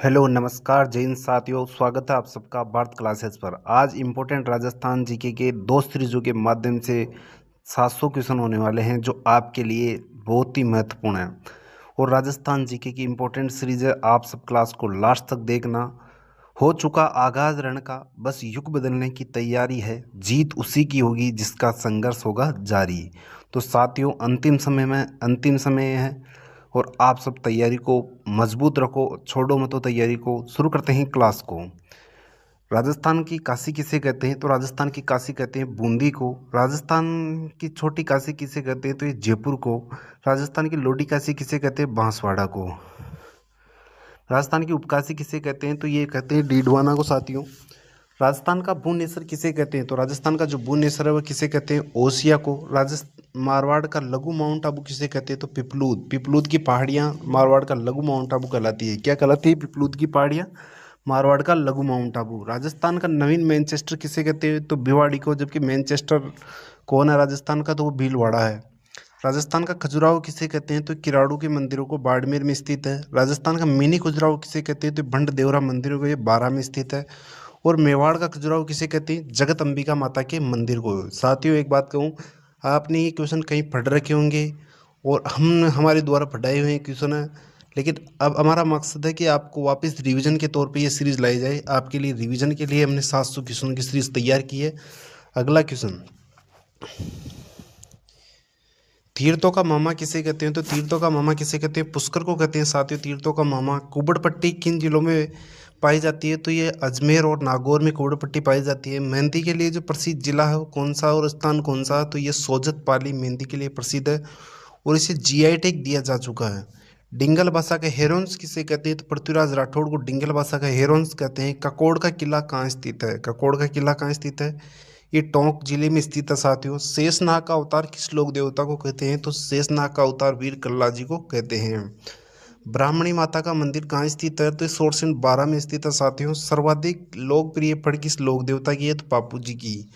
Hello नमस्कार जय हिंद साथियों, स्वागत है आप सबका भारत क्लासेस पर। आज इम्पोर्टेंट राजस्थान जीके के दो सीरीजों के माध्यम से 700 क्वेश्चन होने वाले हैं जो आपके लिए बहुत ही महत्वपूर्ण है। और राजस्थान जीके की इम्पोर्टेंट सीरीज है, आप सब क्लास को लास्ट तक देखना। हो चुका आगाज रण का, बस युग बदलने की तैयारी है, जीत उसी की होगी जिसका संघर्ष होगा जारी। तो साथियों, अंतिम समय है और आप सब तैयारी को मजबूत रखो, छोड़ो मत तैयारी को। शुरू करते हैं क्लास को। राजस्थान की काशी किसे कहते हैं? तो राजस्थान की काशी कहते हैं बूंदी को। राजस्थान की छोटी काशी किसे कहते हैं? तो ये जयपुर को। राजस्थान की लोडी काशी किसे कहते हैं? बांसवाड़ा को। राजस्थान की उपकाशी किसे कहते हैं? तो ये कहते हैं डीडवाना को। साथियों, राजस्थान का भुवनेश्वर किसे कहते हैं? तो राजस्थान का जो भुवनेश्वर है वह किसे कहते हैं? ओसिया को। मारवाड़ का लघु माउंट आबू किसे कहते हैं? तो पिपलूद। पिपलूद की पहाड़ियाँ मारवाड़ का लघु माउंट आबू कहलाती है। क्या कहलाती है? पिपलूद की पहाड़ियाँ मारवाड़ का लघु माउंट आबू। राजस्थान का नवीन मैनचेस्टर किसे कहते हैं? तो भिवाड़ी को। जबकि मैनचेस्टर कौन है राजस्थान का? तो वो भीलवाड़ा है। राजस्थान का खजुराहो किसे कहते हैं? तो किराड़ू के मंदिरों को बाड़मेर में स्थित है। राजस्थान का मिनी खजुराहो किसे कहते हैं? तो भंड देवरा मंदिरों को, ये बारां में स्थित है। और मेवाड़ का खजुराहो किसे कहते हैं? जगत अंबिका माता के मंदिर को। साथियों, एक बात कहूँ, आपने ये क्वेश्चन कहीं पढ़ रखे होंगे और हमारे द्वारा पढ़ाए हुए क्वेश्चन है, लेकिन अब हमारा मकसद है कि आपको वापस रिवीजन के तौर पे ये सीरीज लाई जाए। आपके लिए रिवीजन के लिए हमने 700 क्वेश्चन की सीरीज तैयार की है। अगला क्वेश्चन, तीर्थों का मामा किसे कहते हैं? तो तीर्थों का मामा किसे कहते हैं? पुष्कर को कहते हैं। साथियों, तीर्थों का मामा। कुबड़पट्टी किन जिलों में पाई जाती है? तो ये अजमेर और नागौर में कुबड़पट्टी पाई जाती है। मेहंदी के लिए जो प्रसिद्ध जिला है वो कौन सा और स्थान कौन सा? तो ये सोजत पाली मेहंदी के लिए प्रसिद्ध है और इसे जीआई टैग दिया जा चुका है। डिंगल भाषा के हेरोन्स किसे कहते हैं? तो पृथ्वीराज राठौड़ को डिंगल भाषा का हेरोन्स कहते हैं। ककोड़ का किला कहाँ स्थित है? ककोड़ का किला कहाँ स्थित है? ये टोंक जिले में स्थित है। साथियों, शेषनाग का अवतार किस लोक देवता को कहते हैं? तो शेषनाग का अवतार वीर कल्ला जी को कहते हैं। ब्राह्मणी माता का मंदिर कहाँ स्थित है? तो सोरसिन 12 में स्थित है। साथियों, सर्वाधिक लोकप्रिय फड़ किस लोक देवता की है? तो पापू जी की।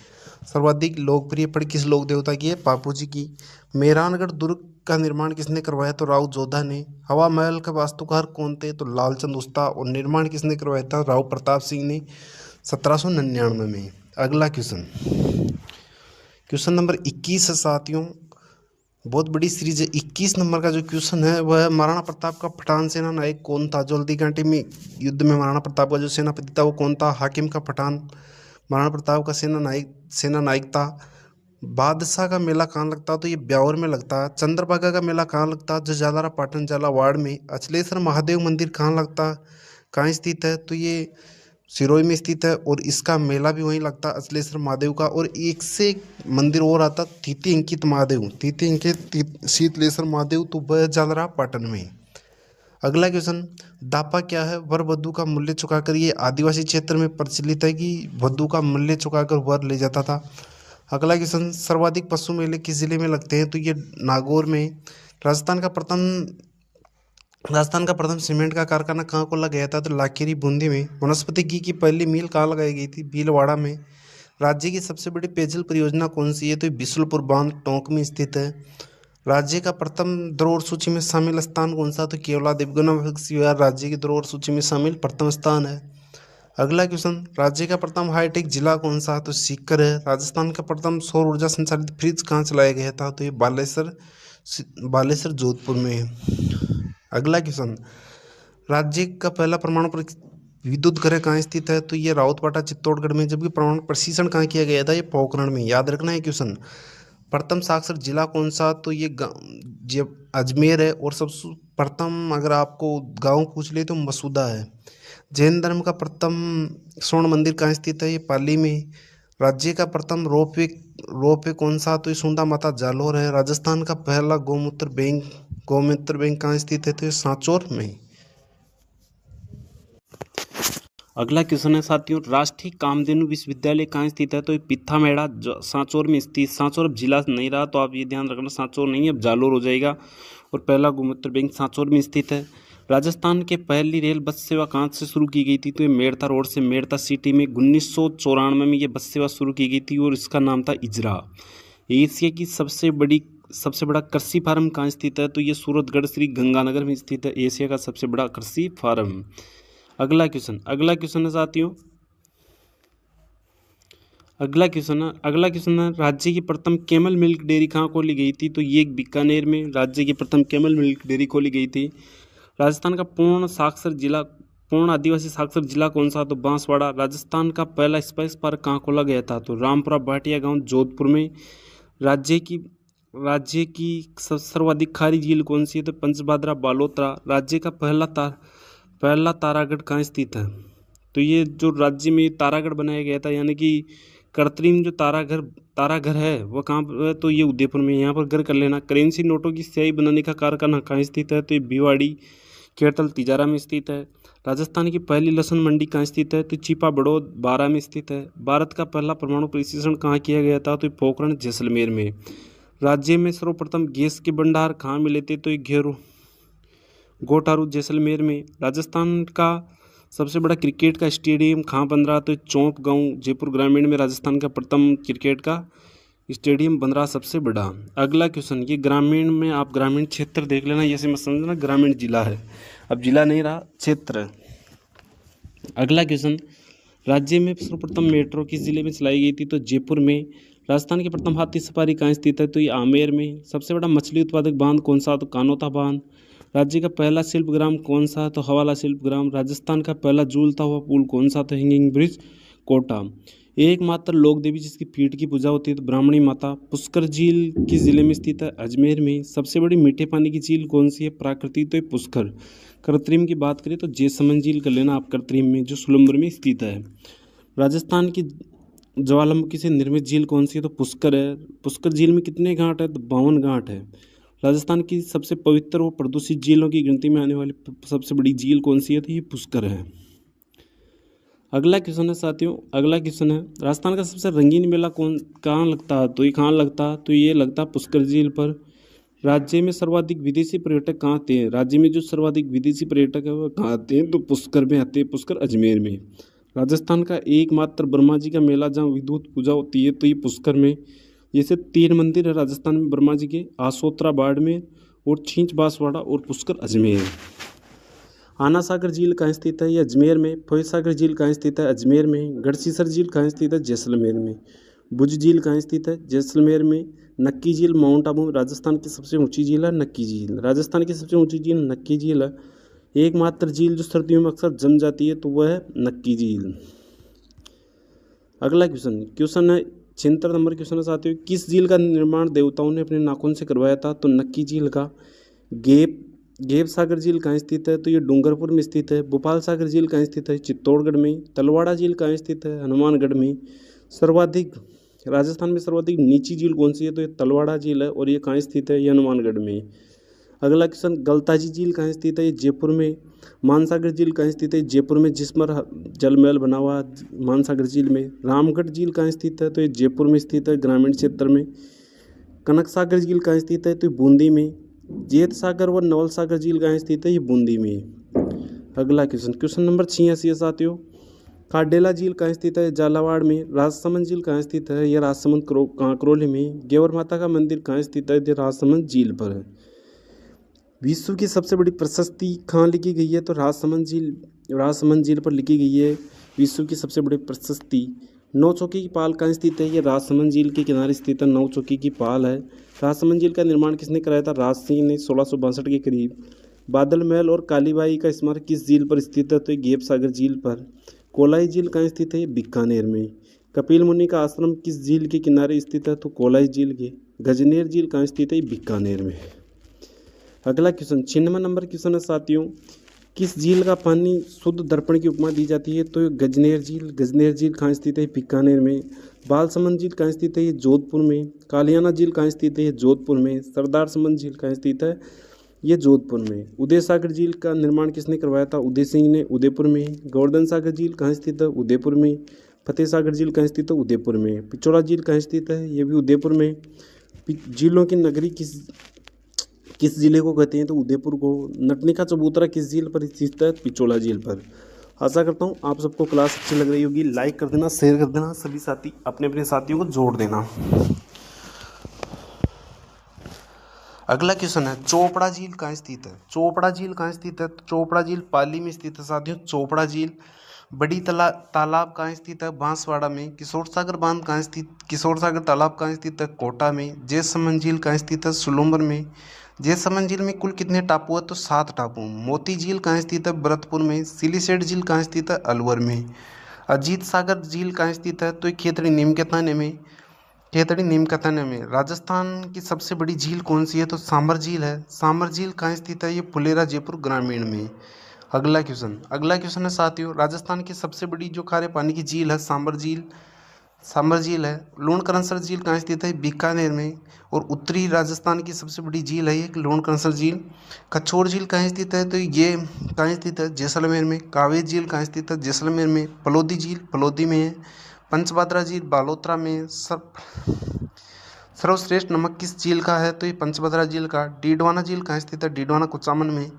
सर्वाधिक लोकप्रिय फड़ किस लोक देवता की है? पापू जी की। मेहरानगढ़ दुर्ग का निर्माण किसने करवाया? तो राव जोधा ने। हवा महल के वास्तुकार कौन थे? तो लालचंद उस्ता। और निर्माण किसने करवाया था? राव प्रताप सिंह ने 1799 में। अगला क्वेश्चन, क्वेश्चन नंबर 21 है। साथियों, बहुत बड़ी सीरीज है। 21 नंबर का जो क्वेश्चन है वह है, महाराणा प्रताप का पठान सेना नायक कौन था? जो हल्दी घाटी में युद्ध में महाराणा प्रताप का जो सेनापति था वो कौन था? हाकिम का पठान महाराणा प्रताप का सेना नायक था। बादशाह का मेला कहाँ लगता है? तो ये ब्यावर में लगता है। चंद्रभागा का मेला कहाँ लगता है? जो जालारा पाटन झालावाड़ में। अचलेश्वर महादेव मंदिर कहाँ लगता है, कहाँ स्थित है? तो ये सिरोही में स्थित है और इसका मेला भी वहीं लगता है, अचलेश्वर महादेव का। और एक से एक मंदिर और आता, तिथि अंकित महादेव, तिथि अंकित शीतलेश्वर महादेव, तो वह जालरा पाटन में। अगला क्वेश्चन, दापा क्या है? वर वधु का मूल्य चुकाकर। ये आदिवासी क्षेत्र में प्रचलित है कि वधु का मूल्य चुकाकर वर ले जाता था। अगला क्वेश्चन, सर्वाधिक पशु मेले किस जिले में लगते हैं? तो ये नागौर में। राजस्थान का प्रथम राजस्थान का प्रथम सीमेंट का कारखाना कहाँ खोला गया था? तो लाखेरी बूंदी में। वनस्पति घी की पहली मिल कहाँ लगाई गई थी? भीलवाड़ा में। राज्य की सबसे बड़ी पेयजल परियोजना कौन सी है? तो बिसुलपुर बांध टोंक में स्थित है। राज्य का प्रथम धरोहर सूची में शामिल स्थान कौन सा? तो केवला देवगन विहार राज्य की धरोहर सूची में शामिल प्रथम स्थान है। अगला क्वेश्चन, राज्य का प्रथम हाईटेक जिला कौन सा? तो सीकर है। राजस्थान का प्रथम सौर ऊर्जा संचालित फ्रिज कहाँ चलाया गया था? तो ये बालेश्वर जोधपुर में है। अगला क्वेश्चन, राज्य का पहला परमाणु विद्युत घर कहाँ स्थित है? तो ये राउतपाटा चित्तौड़गढ़ में। जबकि परमाणु प्रशिक्षण कहाँ किया गया था? ये पोखरण में। याद रखना है क्वेश्चन। प्रथम साक्षर जिला कौन सा? तो ये अजमेर है। और सबसे प्रथम अगर आपको गांव पूछ ले तो मसूदा है। जैन धर्म का प्रथम स्वर्ण मंदिर कहाँ स्थित है? ये पाली में। राज्य का प्रथम रोपवे कौन सा? तो ये सुंदा माता जालोर है। राजस्थान का पहला गौमूत्र बैंक कहाँ स्थित है? तो ये सांचौर में। अगला क्वेश्चन है साथियों, राष्ट्रीय कामधेनु विश्वविद्यालय कहाँ स्थित है? तो ये पिथामेड़ा सांचौर में स्थित। सांचौर अब जिला नहीं रहा, तो आप ये ध्यान रखना, सांचौर नहीं, अब जालोर हो जाएगा। और पहला गौमूत्र बैंक सांचौर में स्थित है। राजस्थान के पहली रेल बस सेवा कहाँ से शुरू की गई थी? तो ये मेड़ता रोड से मेड़ता सिटी में 1994 में ये बस सेवा शुरू की गई थी और इसका नाम था इजरा। एशिया की सबसे बड़ा कृषि फार्म कहाँ स्थित है? तो ये सूरतगढ़ श्री गंगानगर में स्थित है, एशिया का सबसे बड़ा कृषि फार्म। अगला क्वेश्चन है साथियों, अगला क्वेश्चन है राज्य की प्रथम कैमल मिल्क डेयरी कहाँ खोली गई थी? तो ये बीकानेर में राज्य की प्रथम कैमल मिल्क डेयरी खोली गई थी। राजस्थान का पूर्ण आदिवासी साक्षर जिला कौन सा? तो बांसवाड़ा। राजस्थान का पहला स्पाइस पार्क कहाँ खोला गया था? तो रामपुरा भाटिया गांव जोधपुर में। राज्य की सर्वाधिक खारी झील कौन सी है? तो पंचभाद्रा बालोतरा। राज्य का पहला तारागढ़ कहाँ स्थित है? तो ये जो राज्य में तारागढ़ बनाया गया था, यानी कि कृत्रिम जो ताराघर है वो कहाँ पर है? तो ये उदयपुर में। यहाँ पर घर कर लेना। करेंसी नोटों की स्याही बनाने का कारखाना कहाँ स्थित है? तो ये भिवाड़ी केरतल तिजारा में स्थित है। राजस्थान की पहली लहसुन मंडी कहाँ स्थित है? तो चिपा बड़ौद बारा में स्थित है। भारत का पहला परमाणु परीक्षण कहाँ किया गया था? तो पोखरण जैसलमेर में। राज्य में सर्वप्रथम गैस के भंडार कहाँ मिले थे? तो ये गोटारू जैसलमेर में। राजस्थान का सबसे बड़ा क्रिकेट का स्टेडियम कहाँ बन रहा? तो चौंक गांव जयपुर ग्रामीण में राजस्थान का प्रथम क्रिकेट का स्टेडियम बन रहा सबसे बड़ा। अगला क्वेश्चन, ये ग्रामीण में आप ग्रामीण क्षेत्र देख लेना, ऐसे मत समझना ग्रामीण जिला है, अब जिला नहीं रहा, क्षेत्र है। अगला क्वेश्चन, राज्य में सर्वप्रथम मेट्रो किस जिले में चलाई गई थी? तो जयपुर में। राजस्थान की प्रथम हाथी सफारी कहाँ स्थित है? तो ये आमेर में। सबसे बड़ा मछली उत्पादक बांध कौन सा? तो कानोता बांध। राज्य का पहला शिल्पग्राम कौन सा? तो हवाला शिल्पग्राम। राजस्थान का पहला झूलता हुआ पुल कौन सा? तो हैंगिंग ब्रिज कोटा। एकमात्र लोक देवी जिसकी पीठ की पूजा होती है तो ब्राह्मणी माता। पुष्कर झील किस जिले में स्थित है? अजमेर में। सबसे बड़ी मीठे पानी की झील कौन सी है? प्राकृतिक तो ये पुष्कर। कृत्रिम की बात करें तो जैसमंद झील कर लेना आप कृत्रिम में, जो सोलंबर में स्थित है। राजस्थान की ज्वालामुखी से निर्मित झील कौन सी है? तो पुष्कर है। पुष्कर झील में कितने घाट है? तो 52 घाट है। राजस्थान की सबसे पवित्र और प्रदूषित झीलों की गिनती में आने वाली सबसे बड़ी झील कौन सी है? तो ये पुष्कर है। अगला क्वेश्चन है साथियों, अगला क्वेश्चन है राजस्थान का सबसे रंगीन मेला कहाँ लगता है? तो ये कहाँ लगता है? तो ये लगता है पुष्कर झील पर। राज्य में सर्वाधिक विदेशी पर्यटक कहाँ आते हैं? राज्य में जो सर्वाधिक विदेशी पर्यटक है वो कहाँ आते हैं? तो पुष्कर में आते हैं, पुष्कर अजमेर में। राजस्थान का एकमात्र ब्रह्मा जी का मेला जहाँ विद्युत पूजा होती है तो ये पुष्कर में। जैसे 3 मंदिर है राजस्थान में ब्रह्मा जी के, आसोत्रा बाड़मेर और छींच बांसवाड़ा और पुष्कर अजमेर। आना सागर झील कहाँ स्थित है? ये अजमेर में। फोय सागर झील कहाँ स्थित है? अजमेर में। गढ़सीसर झील कहाँ स्थित है? जैसलमेर में। भुज झील कहाँ स्थित है? जैसलमेर में। नक्की झील माउंट आबू में राजस्थान की सबसे ऊंची झील है नक्की झील। राजस्थान की सबसे ऊंची झील नक्की झील है। एकमात्र झील जो सर्दियों में अक्सर जम जाती है तो वह है नक्की झील। अगला क्वेश्चन है 76 नंबर क्वेश्चन है साथियों, किस झील का निर्माण देवताओं ने अपने नाखून से करवाया था? तो नक्की झील का। गेप सागर झील कहाँ स्थित है? तो ये डूंगरपुर में स्थित है। भोपाल सागर झील कहाँ स्थित है? चित्तौड़गढ़ में। तलवाड़ा झील कहाँ स्थित है? हनुमानगढ़ में। राजस्थान में सर्वाधिक नीची झील कौन सी है? तो ये तलवाड़ा झील है और ये कहाँ स्थित है? ये हनुमानगढ़ में। अगला क्वेश्चन, गलताजी झील कहाँ स्थित है? ये जयपुर में। मानसागर झील कहाँ स्थित है? जयपुर में, जिस पर जलमहल बना हुआ मानसागर झील में। रामगढ़ झील कहाँ स्थित है? तो ये जयपुर में स्थित है, ग्रामीण क्षेत्र में। कनक सागर झील कहाँ स्थित है? तो बूंदी में। जेत सागर व नवल सागर झील कहाँ स्थित है? ये बूंदी में। अगला क्वेश्चन नंबर 86 है साथियों, काडेला झील कहाँ स्थित है? झालावाड़ में। राजसमंद झील कहाँ स्थित है? यह राजसमंद कांकरोली में। गेवर माता का मंदिर कहाँ स्थित है? यह राजसमंद झील पर है। विश्व की सबसे बड़ी प्रशस्ति कहाँ लिखी गई है? तो राजसमंद झील पर लिखी गई है विश्व की सबसे बड़ी प्रशस्ति। नौ चौकी की पाल कहाँ स्थित है? ये राजसमंद झील के किनारे स्थित है, नौ चौकी की पाल है। राजसमंद झील का निर्माण किसने कराया था? राज सिंह ने 1662 के करीब। बादल महल और कालीबाई का स्मारक किस झील पर स्थित है? तो ये गेप सागर झील पर। कोलाई झील कहाँ स्थित है? ये बीकानेर में। कपिल मुनि का आश्रम किस झील के किनारे स्थित है? तो कोलाई झील के। गजनेर झील कहाँ स्थित है? ये बीकानेर में। अगला क्वेश्चन 96 नंबर क्वेश्चन है साथियों, किस झील का पानी शुद्ध दर्पण की उपमा दी जाती है? तो गजनेर झील कहाँ स्थित है? बीकानेर में। बालसमंद झील कहाँ स्थित है? ये जोधपुर में। कालियाना झील कहाँ स्थित है? ये जोधपुर में। सरदार समंद झील कहाँ स्थित है? ये जोधपुर में। उदय सागर झील का निर्माण किसने करवाया था? उदय सिंह ने, उदयपुर में। गोवर्धन सागर झील कहाँ स्थित है? उदयपुर में। फतेह सागर झील कहाँ स्थित है? उदयपुर में। पिछोला झील कहाँ स्थित है? ये भी उदयपुर में। झीलों की नगरी किस जिले को कहते हैं? तो उदयपुर को। नटनी का चबूतरा किस झील पर स्थित है? पिछोला झील पर। आशा करता हूँ आप सबको क्लास अच्छी लग रही होगी। लाइक कर देना, शेयर कर देना, सभी साथी अपने अपने साथियों को जोड़ देना। अगला क्वेश्चन है चोपड़ा झील कहाँ स्थित है। चोपड़ा झील कहाँ स्थित है, तो चोपड़ा झील पाली में स्थित है साथियों। चोपड़ा झील बड़ी तालाब कहाँ स्थित है, बांसवाड़ा में। किशोर सागर बांध कहाँ स्थित, किशोर सागर तालाब कहाँ स्थित है, कोटा में। जैसमंद झील कहाँ स्थित है, सुलूम्बर में। जैसमंद झील में कुल कितने टापू है, तो 7 टापू। मोती झील कहाँ स्थित है, भरतपुर में। सिलीसेट झील कहाँ स्थित है, अलवर में। अजीत सागर झील कहाँ स्थित है, तो ये खेतड़ी नीमकाथाने में। खेतड़ी नीमकाथाने में। राजस्थान की सबसे बड़ी झील कौन सी है, तो सांबर झील है। सांबर झील कहाँ स्थित है, ये फुलेरा जयपुर ग्रामीण में। अगला क्वेश्चन है साथियों, राजस्थान की सबसे बड़ी जो खारे पानी की झील है सांबर झील। सांबर झील है। लूणकरनसर झील कहाँ स्थित है, बीकानेर में। और उत्तरी राजस्थान की सबसे बड़ी झील है ये लूणकरनसर झील। कछोर झील कहाँ स्थित है, तो ये कहाँ स्थित है, जैसलमेर में। कावेरी झील कहाँ स्थित है, जैसलमेर में। फलोदी झील फलोदी में है। पंचभद्रा झील बालोतरा में। सर्वश्रेष्ठ नमक किस झील का है, तो ये पंचभद्रा झील का। डीडवाना झील कहाँ स्थित है, डीडवाना कुचामन में।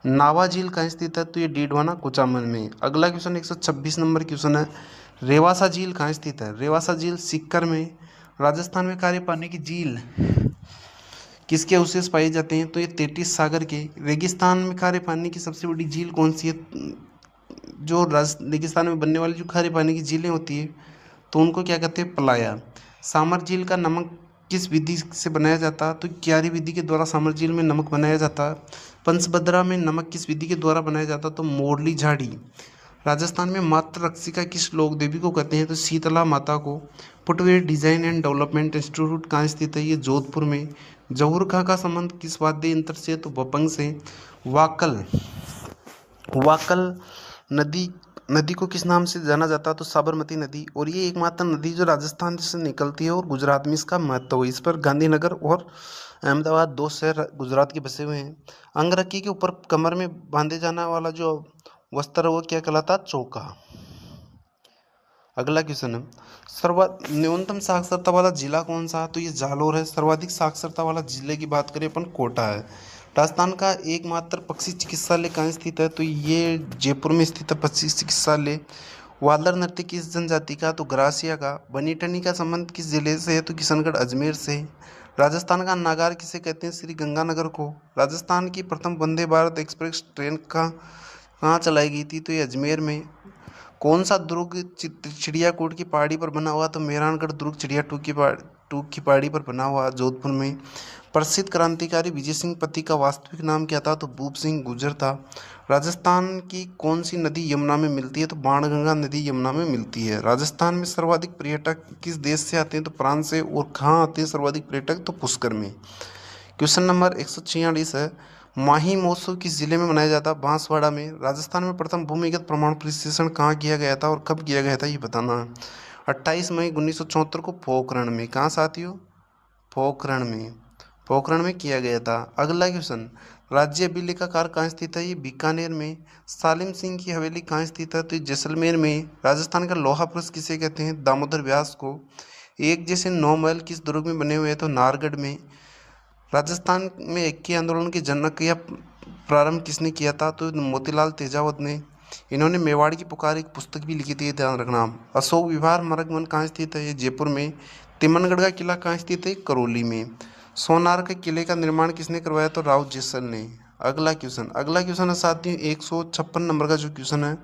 नावा झील कहाँ स्थित है, तो ये डीडवाना कुचामन में। अगला क्वेश्चन 126 नंबर क्वेश्चन है, रेवासा झील कहाँ स्थित है। रेवासा झील सीकर में। राजस्थान में खारे पानी की झील किसके अवशेष पाए जाते हैं, तो ये तेतीस सागर के। रेगिस्तान में खारे पानी की सबसे बड़ी झील कौन सी है, जो रेगिस्तान में बनने वाली जो खारे पानी की झीलें होती है तो उनको क्या कहते हैं, पलाया। सामर झील का नमक किस विधि से बनाया जाता है, तो क्यारी विधि के द्वारा सामर झील में नमक बनाया जाता है। पंचभद्रा में नमक किस विधि के द्वारा बनाया जाता है, तो मोरली झाड़ी। राजस्थान में मातृ रक्षिका किस लोक देवी को कहते हैं, तो शीतला माता को। Footwear design and development institute कहाँ स्थित है, ये जोधपुर में। जहूर खां का संबंध किस वाद्य यंत्र से, तो वपंग से। वाकल वाकल नदी नदी को किस नाम से जाना जाता है, तो साबरमती नदी। और ये एकमात्र नदी जो राजस्थान से निकलती है और गुजरात में इसका महत्व है। इस पर गांधीनगर और अहमदाबाद 2 शहर गुजरात के बसे हुए हैं। अंगरखी के ऊपर कमर में बांधे जाने वाला जो वस्त्र है वो क्या कहलाता है, चोका। अगला क्वेश्चन है, सर्वा न्यूनतम साक्षरता वाला जिला कौन सा है, तो ये जालोर है। सर्वाधिक साक्षरता वाला जिले की बात करें अपन, कोटा है। राजस्थान का एकमात्र पक्षी चिकित्सालय कहाँ स्थित है, तो ये जयपुर में स्थित है पक्षी चिकित्सालय। वालर नृत्य किस जनजाति का, तो ग्रासिया का। बनीटनी का संबंध किस जिले से है, तो किशनगढ़ अजमेर से। राजस्थान का नागार किसे कहते हैं, श्री गंगानगर को। राजस्थान की प्रथम वंदे भारत एक्सप्रेस ट्रेन कहाँ चलाई गई थी, तो ये अजमेर में। कौन सा दुर्ग चिड़ियाकूट की पहाड़ी पर बना हुआ, तो मेहरानगढ़ दुर्ग टूक की पहाड़ी पर बना हुआ जोधपुर में। प्रसिद्ध क्रांतिकारी विजय सिंह पति का वास्तविक नाम क्या था, तो भूप सिंह गुर्जर था। राजस्थान की कौन सी नदी यमुना में मिलती है, तो बाणगंगा नदी यमुना में मिलती है। राजस्थान में सर्वाधिक पर्यटक किस देश से आते हैं, तो फ्रांस से। और कहाँ आते हैं सर्वाधिक पर्यटक, तो पुष्कर में। क्वेश्चन नंबर 146 है, माही महोत्सव किस जिले में मनाया जाता है, बांसवाड़ा में। राजस्थान में प्रथम भूमिगत प्रमाण परीक्षण कहाँ किया गया था और कब किया गया था, ये बताना है। 28 मई 1974 को पोखरण में। कहाँ साथियों, पोखरण में। पोखरण में किया गया था। अगला क्वेश्चन, राज्य अभिलेखागार कहाँ स्थित है, ये बीकानेर में। सालिम सिंह की हवेली कहाँ स्थित है, तो ये जैसलमेर में। राजस्थान का लोहा पुरुष किसे कहते हैं, दामोदर व्यास को। एक जैसे 9 महल किस दुर्ग में बने हुए हैं, तो नाहरगढ़ में। राजस्थान में इक्की आंदोलन के जनक या प्रारंभ किसने किया था, तो मोतीलाल तेजावत ने। इन्होंने मेवाड़ की पुकार एक पुस्तक भी लिखी थी, ये ध्यान रखना। अशोक विहार मरगवन कहाँ स्थित है, ये जयपुर में। तिमनगढ़ का किला कहाँ स्थित है, करौली में। सोनार के किले का निर्माण किसने करवाया, तो राव जेसल ने। अगला क्वेश्चन है साथियों 156 नंबर का जो क्वेश्चन है,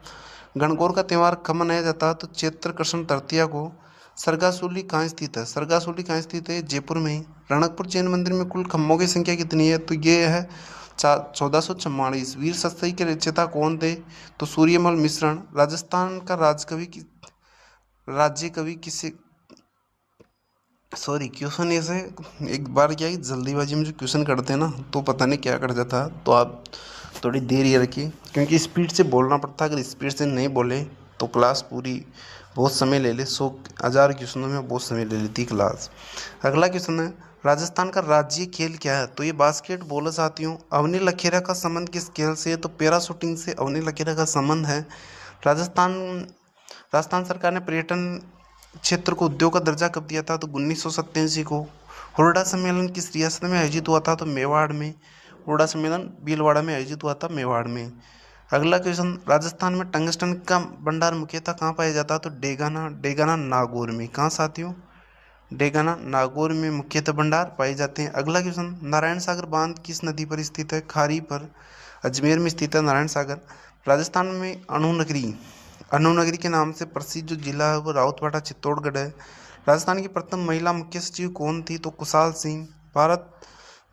गणगौर का त्यौहार कब मनाया जाता है, तो चैत्र कृष्ण तृतीया को। सरगासुली कहाँ स्थित है, सरगासुली कहाँ स्थित है, जयपुर में। रणकपुर जैन मंदिर में कुल खम्भों की संख्या कितनी है, तो ये है 1444। वीर सत्सई के रचयिता कौन थे, तो सूर्यमल मिश्रण। राजस्थान का राज्य कवि किसे, सॉरी क्वेश्चन ऐसे एक बार क्या है, जल्दीबाजी में जो क्वेश्चन करते हैं ना तो पता नहीं क्या कर जाता है, तो आप थोड़ी देर ये रखिए क्योंकि स्पीड से बोलना पड़ता है। अगर स्पीड से नहीं बोले तो क्लास पूरी बहुत समय ले ले, 100,000 क्वेश्चनों में बहुत समय ले लेती क्लास। अगला क्वेश्चन है, राजस्थान का राज्य खेल क्या है, तो ये बास्केटबॉल है साथियों। अवनी लखेरा का संबंध किस खेल से है, तो पैरा शूटिंग से अवनी लखेरा का संबंध है। राजस्थान सरकार ने पर्यटन क्षेत्र को उद्योग का दर्जा कब दिया था, तो 1987 को। हुरडा सम्मेलन किस रियासत में आयोजित हुआ था, तो मेवाड़ में। हुरडा सम्मेलन भीलवाड़ा में आयोजित हुआ था, मेवाड़ में। अगला क्वेश्चन, राजस्थान में टंगस्टन का भंडार मुख्यतः कहाँ पाया जाता है, तो डेगाना नागौर में। कहाँ साथियों, डेगाना नागौर में मुख्यतः भंडार पाए जाते हैं। अगला क्वेश्चन, नारायण सागर बांध किस नदी पर स्थित है? खारी पर। अजमेर में स्थित है नारायण सागर। राजस्थान में अनु नगरी के नाम से प्रसिद्ध जो जिला है वो राउतवाड़ा चित्तौड़गढ़ है। राजस्थान की प्रथम महिला मुख्य सचिव कौन थी? तो कुशाल सिंह।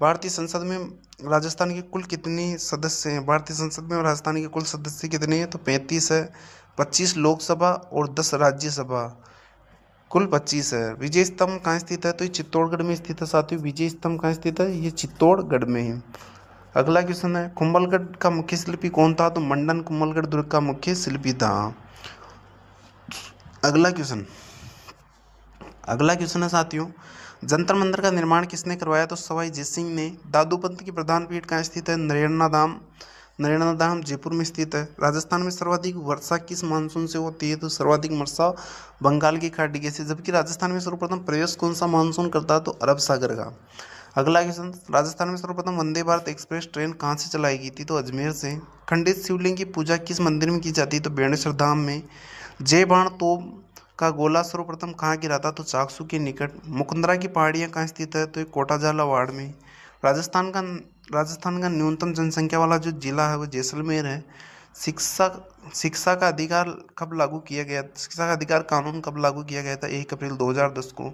भारतीय संसद में राजस्थान के कुल कितने सदस्य हैं? भारतीय संसद में राजस्थान के कुल सदस्य कितने हैं? तो 35 है। 25 लोकसभा और 10 राज्यसभा, कुल 25 है। विजय स्तंभ कहाँ स्थित है? तो ये चित्तौड़गढ़ में स्थित है साथियों। विजय स्तंभ कहाँ स्थित है? ये चित्तौड़गढ़ में है। अगला क्वेश्चन है, कुंभलगढ़ का मुख्य शिल्पी कौन था? तो मंडन कुंभलगढ़ दुर्ग का मुख्य शिल्पी था। अगला क्वेश्चन है साथियों, जंतर मंतर का निर्माण किसने करवाया? तो सवाई जय सिंह ने। दादूपंत की प्रधान पीठ कहाँ स्थित है? नरेन्द्र धाम जयपुर में स्थित है। राजस्थान में सर्वाधिक वर्षा किस मानसून से होती है? तो सर्वाधिक वर्षा बंगाल की खाड़ी से। जबकि राजस्थान में सर्वप्रथम प्रवेश कौन सा मानसून करता है? तो अरब सागर का। अगला क्वेश्चन, राजस्थान में सर्वप्रथम वंदे भारत एक्सप्रेस ट्रेन कहाँ से चलाई गई थी? तो अजमेर से। खंडित शिवलिंग की पूजा किस मंदिर में की जाती है? तो बेणेश्वर धाम में। जय बाण तोप का गोला सर्वप्रथम कहाँ गिरा था? तो चाकसू के निकट। मुकुंदरा की पहाड़ियाँ कहाँ स्थित है? तो ये कोटा झालावाड़ में। राजस्थान का राजस्थान का न्यूनतम जनसंख्या वाला जो जिला है वो जैसलमेर है। शिक्षा शिक्षा का अधिकार कब लागू किया गया? शिक्षा का अधिकार कानून कब लागू किया गया था? 1 अप्रैल 2010 को।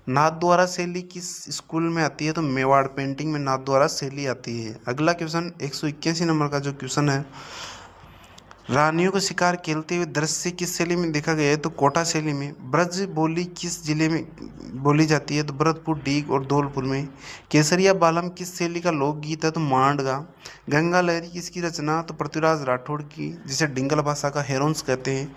नाथद्वारा शैली किस स्कूल में आती है? तो मेवाड़ पेंटिंग में नाथद्वारा शैली आती है। अगला क्वेश्चन 181 नंबर का जो क्वेश्चन है, रानियों को शिकार खेलते हुए दृश्य किस शैली में देखा गया है? तो कोटा शैली में। ब्रज बोली किस जिले में बोली जाती है? तो भरतपुर, डीग और धौलपुर में। केसरिया बालम किस शैली का लोकगीत है? तो मांड का। गंगा लहरी किसकी रचना? तो पृथ्वीराज राठौड़ की, जिसे डिंगल भाषा का हेरोंस कहते हैं।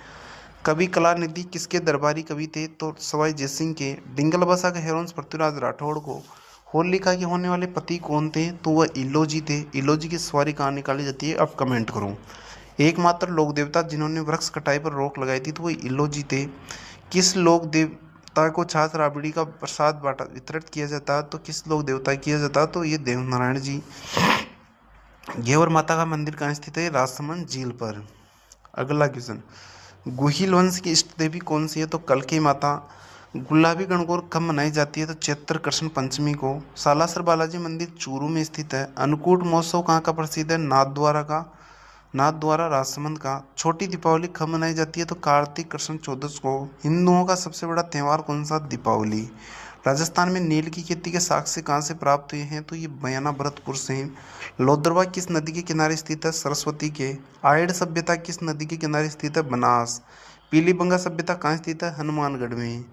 कवि कलानिधि किसके दरबारी कवि थे? तो सवाई जयसिंह के। डिंगल भाषा का हेरोंस पृथ्वीराज राठौड़ को। होलिका के होने वाले पति कौन थे? तो वह इलोजी थे। इलोजी की सवारी कहाँ निकाली जाती है? अब कमेंट करो। एकमात्र लोक देवता जिन्होंने वृक्ष कटाई पर रोक लगाई थी तो वह इलोजी थे। किस लोक देवता को छाछ राबड़ी का प्रसाद बांटा वितरित किया जाता? तो किस लोक देवता किया जाता? तो ये देवनारायण जी। घेवर माता का मंदिर कहाँ स्थित है? राजसमंद झील पर। अगला क्वेश्चन, गुहिल वंश की इष्ट देवी कौन सी है? तो कलकी माता। गुलाबी गणगौर कब मनाई जाती है? तो चैत्र कृष्ण पंचमी को। सालासर बालाजी मंदिर चूरू में स्थित है। अन्नकूट महोत्सव कहाँ का प्रसिद्ध है? नाथद्वारा राजसमंद का। छोटी दीपावली कब मनाई जाती है? तो कार्तिक कृष्ण चौदस को। हिंदुओं का सबसे बड़ा त्यौहार कौन सा? दीपावली। राजस्थान में नील की खेती के साक्ष्य कहाँ से प्राप्त हुए हैं? तो ये बयाना भरतपुर से। लोदरवा किस नदी के किनारे स्थित है? सरस्वती के। आयड सभ्यता किस नदी के किनारे स्थित है? बनास। पीलीबंगा सभ्यता कहाँ स्थित है? हनुमानगढ़ में।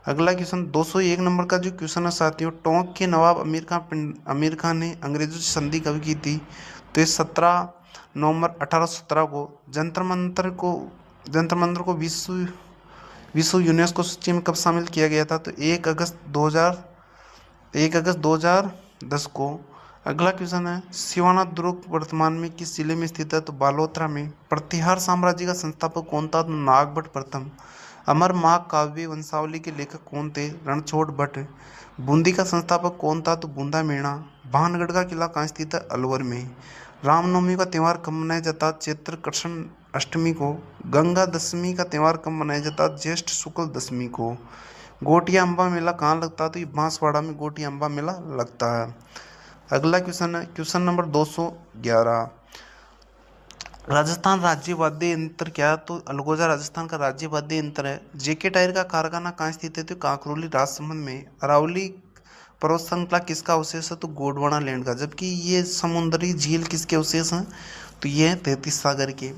अगला क्वेश्चन 201 नंबर का जो क्वेश्चन है साथियों, टोंक के नवाब अमीर खान ने अंग्रेजों से संधि कब की थी? तो ये 17 नवंबर 1817 को। जंतर मंतर को विश्व यूनेस्को सूची में कब शामिल किया गया था? तो 1 अगस्त 2010 को। अगला क्वेश्चन है, शिवानाथ दुर्ग वर्तमान में किस जिले में स्थित है? तो बालोतरा में। प्रतिहार साम्राज्य का संस्थापक कौन था? तो नागभट्ट प्रथम। अमर माघ काव्य वंशावली के लेखक कौन थे? रणछोड़ भट्ट। बूंदी का संस्थापक कौन था? तो बूंदा मेणा। भानगढ़ का किला कहाँ स्थित है? अलवर में। रामनवमी का त्यौहार कब मनाया जाता? चैत्र कृष्ण अष्टमी को। गंगा दशमी का त्यौहार कब मनाया जाता? ज्येष्ठ शुक्ल दशमी को। गोटिया अम्बा मेला कहाँ लगता है? तो ये बांसवाड़ा में गोटिया अम्बा मेला लगता है। अगला क्वेश्चन है क्वेश्चन नंबर 211, राजस्थान राज्य वाद्य यंत्र क्या है? तो अलगोजा राजस्थान का राज्य वाद्य यंत्र है। जेके टायर का कारखाना कहाँ स्थित है? तो कांकरोली राजसमंद में। अरावली पर्वत श्रृंखला किसका अवशेष है? तो गोंडवाना लैंड का। जबकि ये समुद्री झील किसके अवशेष हैं? तो ये है 33 सागर के।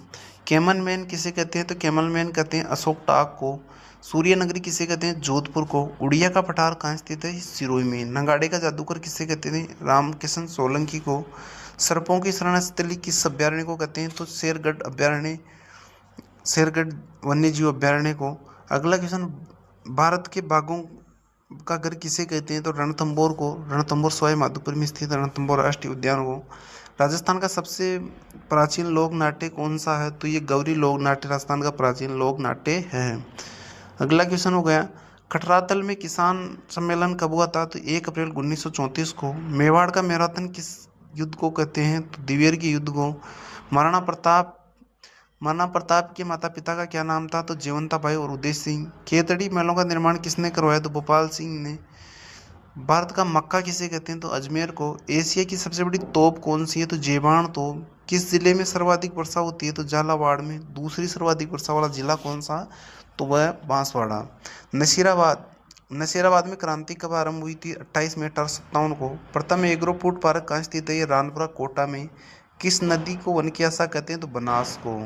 कैमल मैन किसे कहते हैं? तो कैमल मैन कहते हैं अशोक टाक को। सूर्य नगरी किसे कहते हैं? जोधपुर को। उड़िया का पठार कहाँ स्थित है? सिरोही में। नगाड़े का जादूगर किसे कहते थे? रामकिशन सोलंकी को। सर्पों की शरणस्थली किस अभ्यारण्य को कहते हैं? तो शेरगढ़ वन्य जीव अभ्यारण्य को। अगला क्वेश्चन, भारत के बाघों का घर किसे कहते हैं? तो रणथंभौर को। रणथंभौर सवाई माधोपुर में स्थित रणथंभौर राष्ट्रीय उद्यान को। राजस्थान का सबसे प्राचीन लोक नाट्य कौन सा है? तो ये गौरी लोक नाट्य राजस्थान का प्राचीन लोक नाट्य है। अगला क्वेश्चन हो गया, खटरातल में किसान सम्मेलन कब हुआ था? तो 1 अप्रैल 1934 को। मेवाड़ का मैराथन किस युद्ध को कहते हैं? तो दिवेर के युद्ध को। महाराणा प्रताप महाराणा प्रताप के माता पिता का क्या नाम था? तो जयवंता बाई और उदय सिंह। खेतड़ी महलों का निर्माण किसने करवाया? तो भोपाल सिंह ने। भारत का मक्का किसे कहते हैं? तो अजमेर को। एशिया की सबसे बड़ी तोप कौन सी है? तो जेबाण तोप। किस जिले में सर्वाधिक वर्षा होती है? तो झालावाड़ में। दूसरी सर्वाधिक वर्षा वाला जिला कौन सा? तो वह बांसवाड़ा। नसीराबाद नसीराबाद में क्रांति कब आरंभ हुई थी? 28 मई 1857 को। प्रथम एग्रो फूड पार्क कहाँ स्थित है? ये रानपुरा कोटा में। किस नदी को वन की आशा कहते हैं? तो बनास को।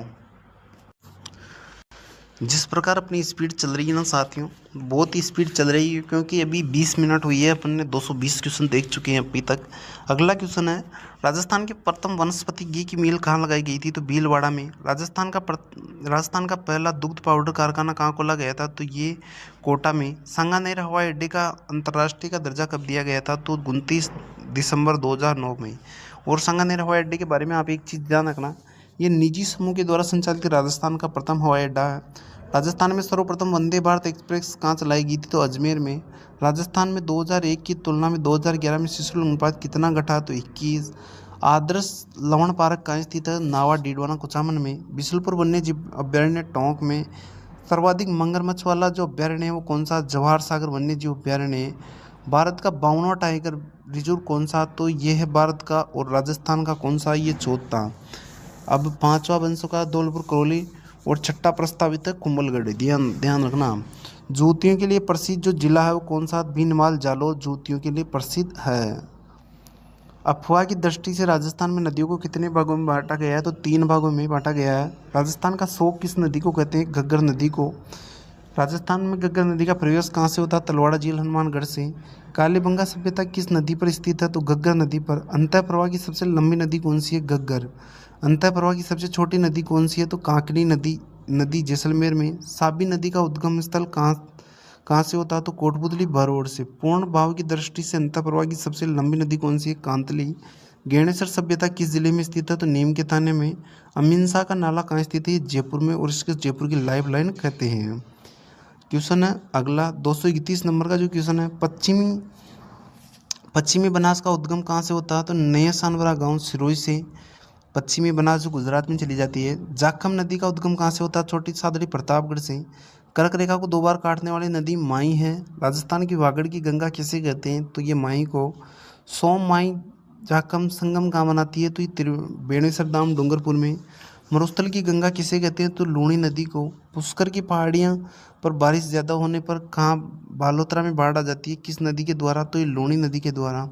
जिस प्रकार अपनी स्पीड चल रही है ना साथियों, बहुत ही स्पीड चल रही है, क्योंकि अभी 20 मिनट हुई है, अपन ने 220 क्वेश्चन देख चुके हैं अभी तक। अगला क्वेश्चन है, राजस्थान के प्रथम वनस्पति घी की मिल कहाँ लगाई गई थी? तो भीलवाड़ा में। राजस्थान का पहला दुग्ध पाउडर कारखाना कहाँ खोला गया था? तो ये कोटा में। सांगानेर हवाई अड्डे का अंतर्राष्ट्रीय का दर्जा कब दिया गया था? तो 29 दिसंबर 2009 में। और सांगानेर हवाई अड्डे के बारे में आप एक चीज़ ध्यान रखना, ये निजी समूह के द्वारा संचालित राजस्थान का प्रथम हवाई अड्डा है। राजस्थान में सर्वप्रथम वंदे भारत एक्सप्रेस कहाँ चलाई गई थी? तो अजमेर में। राजस्थान में 2001 की तुलना में 2011 में शिशु लिंग अनुपात कितना घटा? तो 21। आदर्श लवण पार्क कहाँ स्थित है? नावा डीडवाना कुचामन में। बिशुलपुर वन्य जीव अभ्यारण्य टोंक में। सर्वाधिक मगरमच्छ वाला जो अभ्यारण्य है वो कौन सा? जवाहर सागर वन्य जीव अभ्यारण्य है। भारत का 52वां टाइगर रिजर्व कौन सा? तो ये है भारत का। और राजस्थान का कौन सा? ये चौथा। अब पांचवा बन चुका है धौलपुर करौली, और छठा प्रस्तावित है कुंभलगढ़। ध्यान ध्यान रखना। जूतियों के लिए प्रसिद्ध जो जिला है वो कौन सा? भीनमाल जालौर जूतियों के लिए प्रसिद्ध है। अफवाह की दृष्टि से राजस्थान में नदियों को कितने भागों में बांटा गया है? तो 3 भागों में बांटा गया है। राजस्थान का शोक किस नदी को कहते हैं? घग्गर नदी को। राजस्थान में घग्गर नदी का प्रवेश कहाँ से होता है? तलवाड़ा झील हनुमानगढ़ से। कालीबंगा सभ्यता किस नदी पर स्थित है? तो घग्गर नदी पर। अंतः प्रवाह की सबसे लंबी नदी कौन सी है? घग्गर। अंतः प्रवाह की सबसे छोटी नदी कौन सी है? तो कांकरी नदी जैसलमेर में। साबी नदी का उद्गम स्थल कहाँ से होता है? तो कोटपुतली भरौड़ से। पूर्ण भाव की दृष्टि से अंतः प्रवाह की सबसे लंबी नदी कौन सी है? कांतली। गेणेश्वर सभ्यता किस जिले में स्थित है? तो नीम के थाने में। अमिंसा का नाला कहाँ स्थित है? जयपुर में, और इसके जयपुर की लाइफ लाइन कहते हैं। क्वेश्चन है अगला 231 नंबर का जो क्वेश्चन है, पश्चिमी बनास का उद्गम कहाँ से होता है? तो नया सानवरा गांव सिरोही से। पश्चिमी बनास जो गुजरात में चली जाती है। जाखम नदी का उद्गम कहाँ से होता है? छोटी सादड़ी प्रतापगढ़ से। कर्क रेखा को 2 बार काटने वाली नदी माई है। राजस्थान की वागड़ की गंगा किसे कहते हैं? तो ये माई को। सोम माई जाखम संगम कहाँ बनाती है? तो ये बेणेसर धाम डूंगरपुर में। मरुस्थल की गंगा किसे कहते हैं? तो लूणी नदी को। पुष्कर की पहाड़ियाँ पर बारिश ज़्यादा होने पर कहाँ बालोतरा में बाढ़ आ जाती है? किस नदी के द्वारा? तो ये लूणी नदी के द्वारा।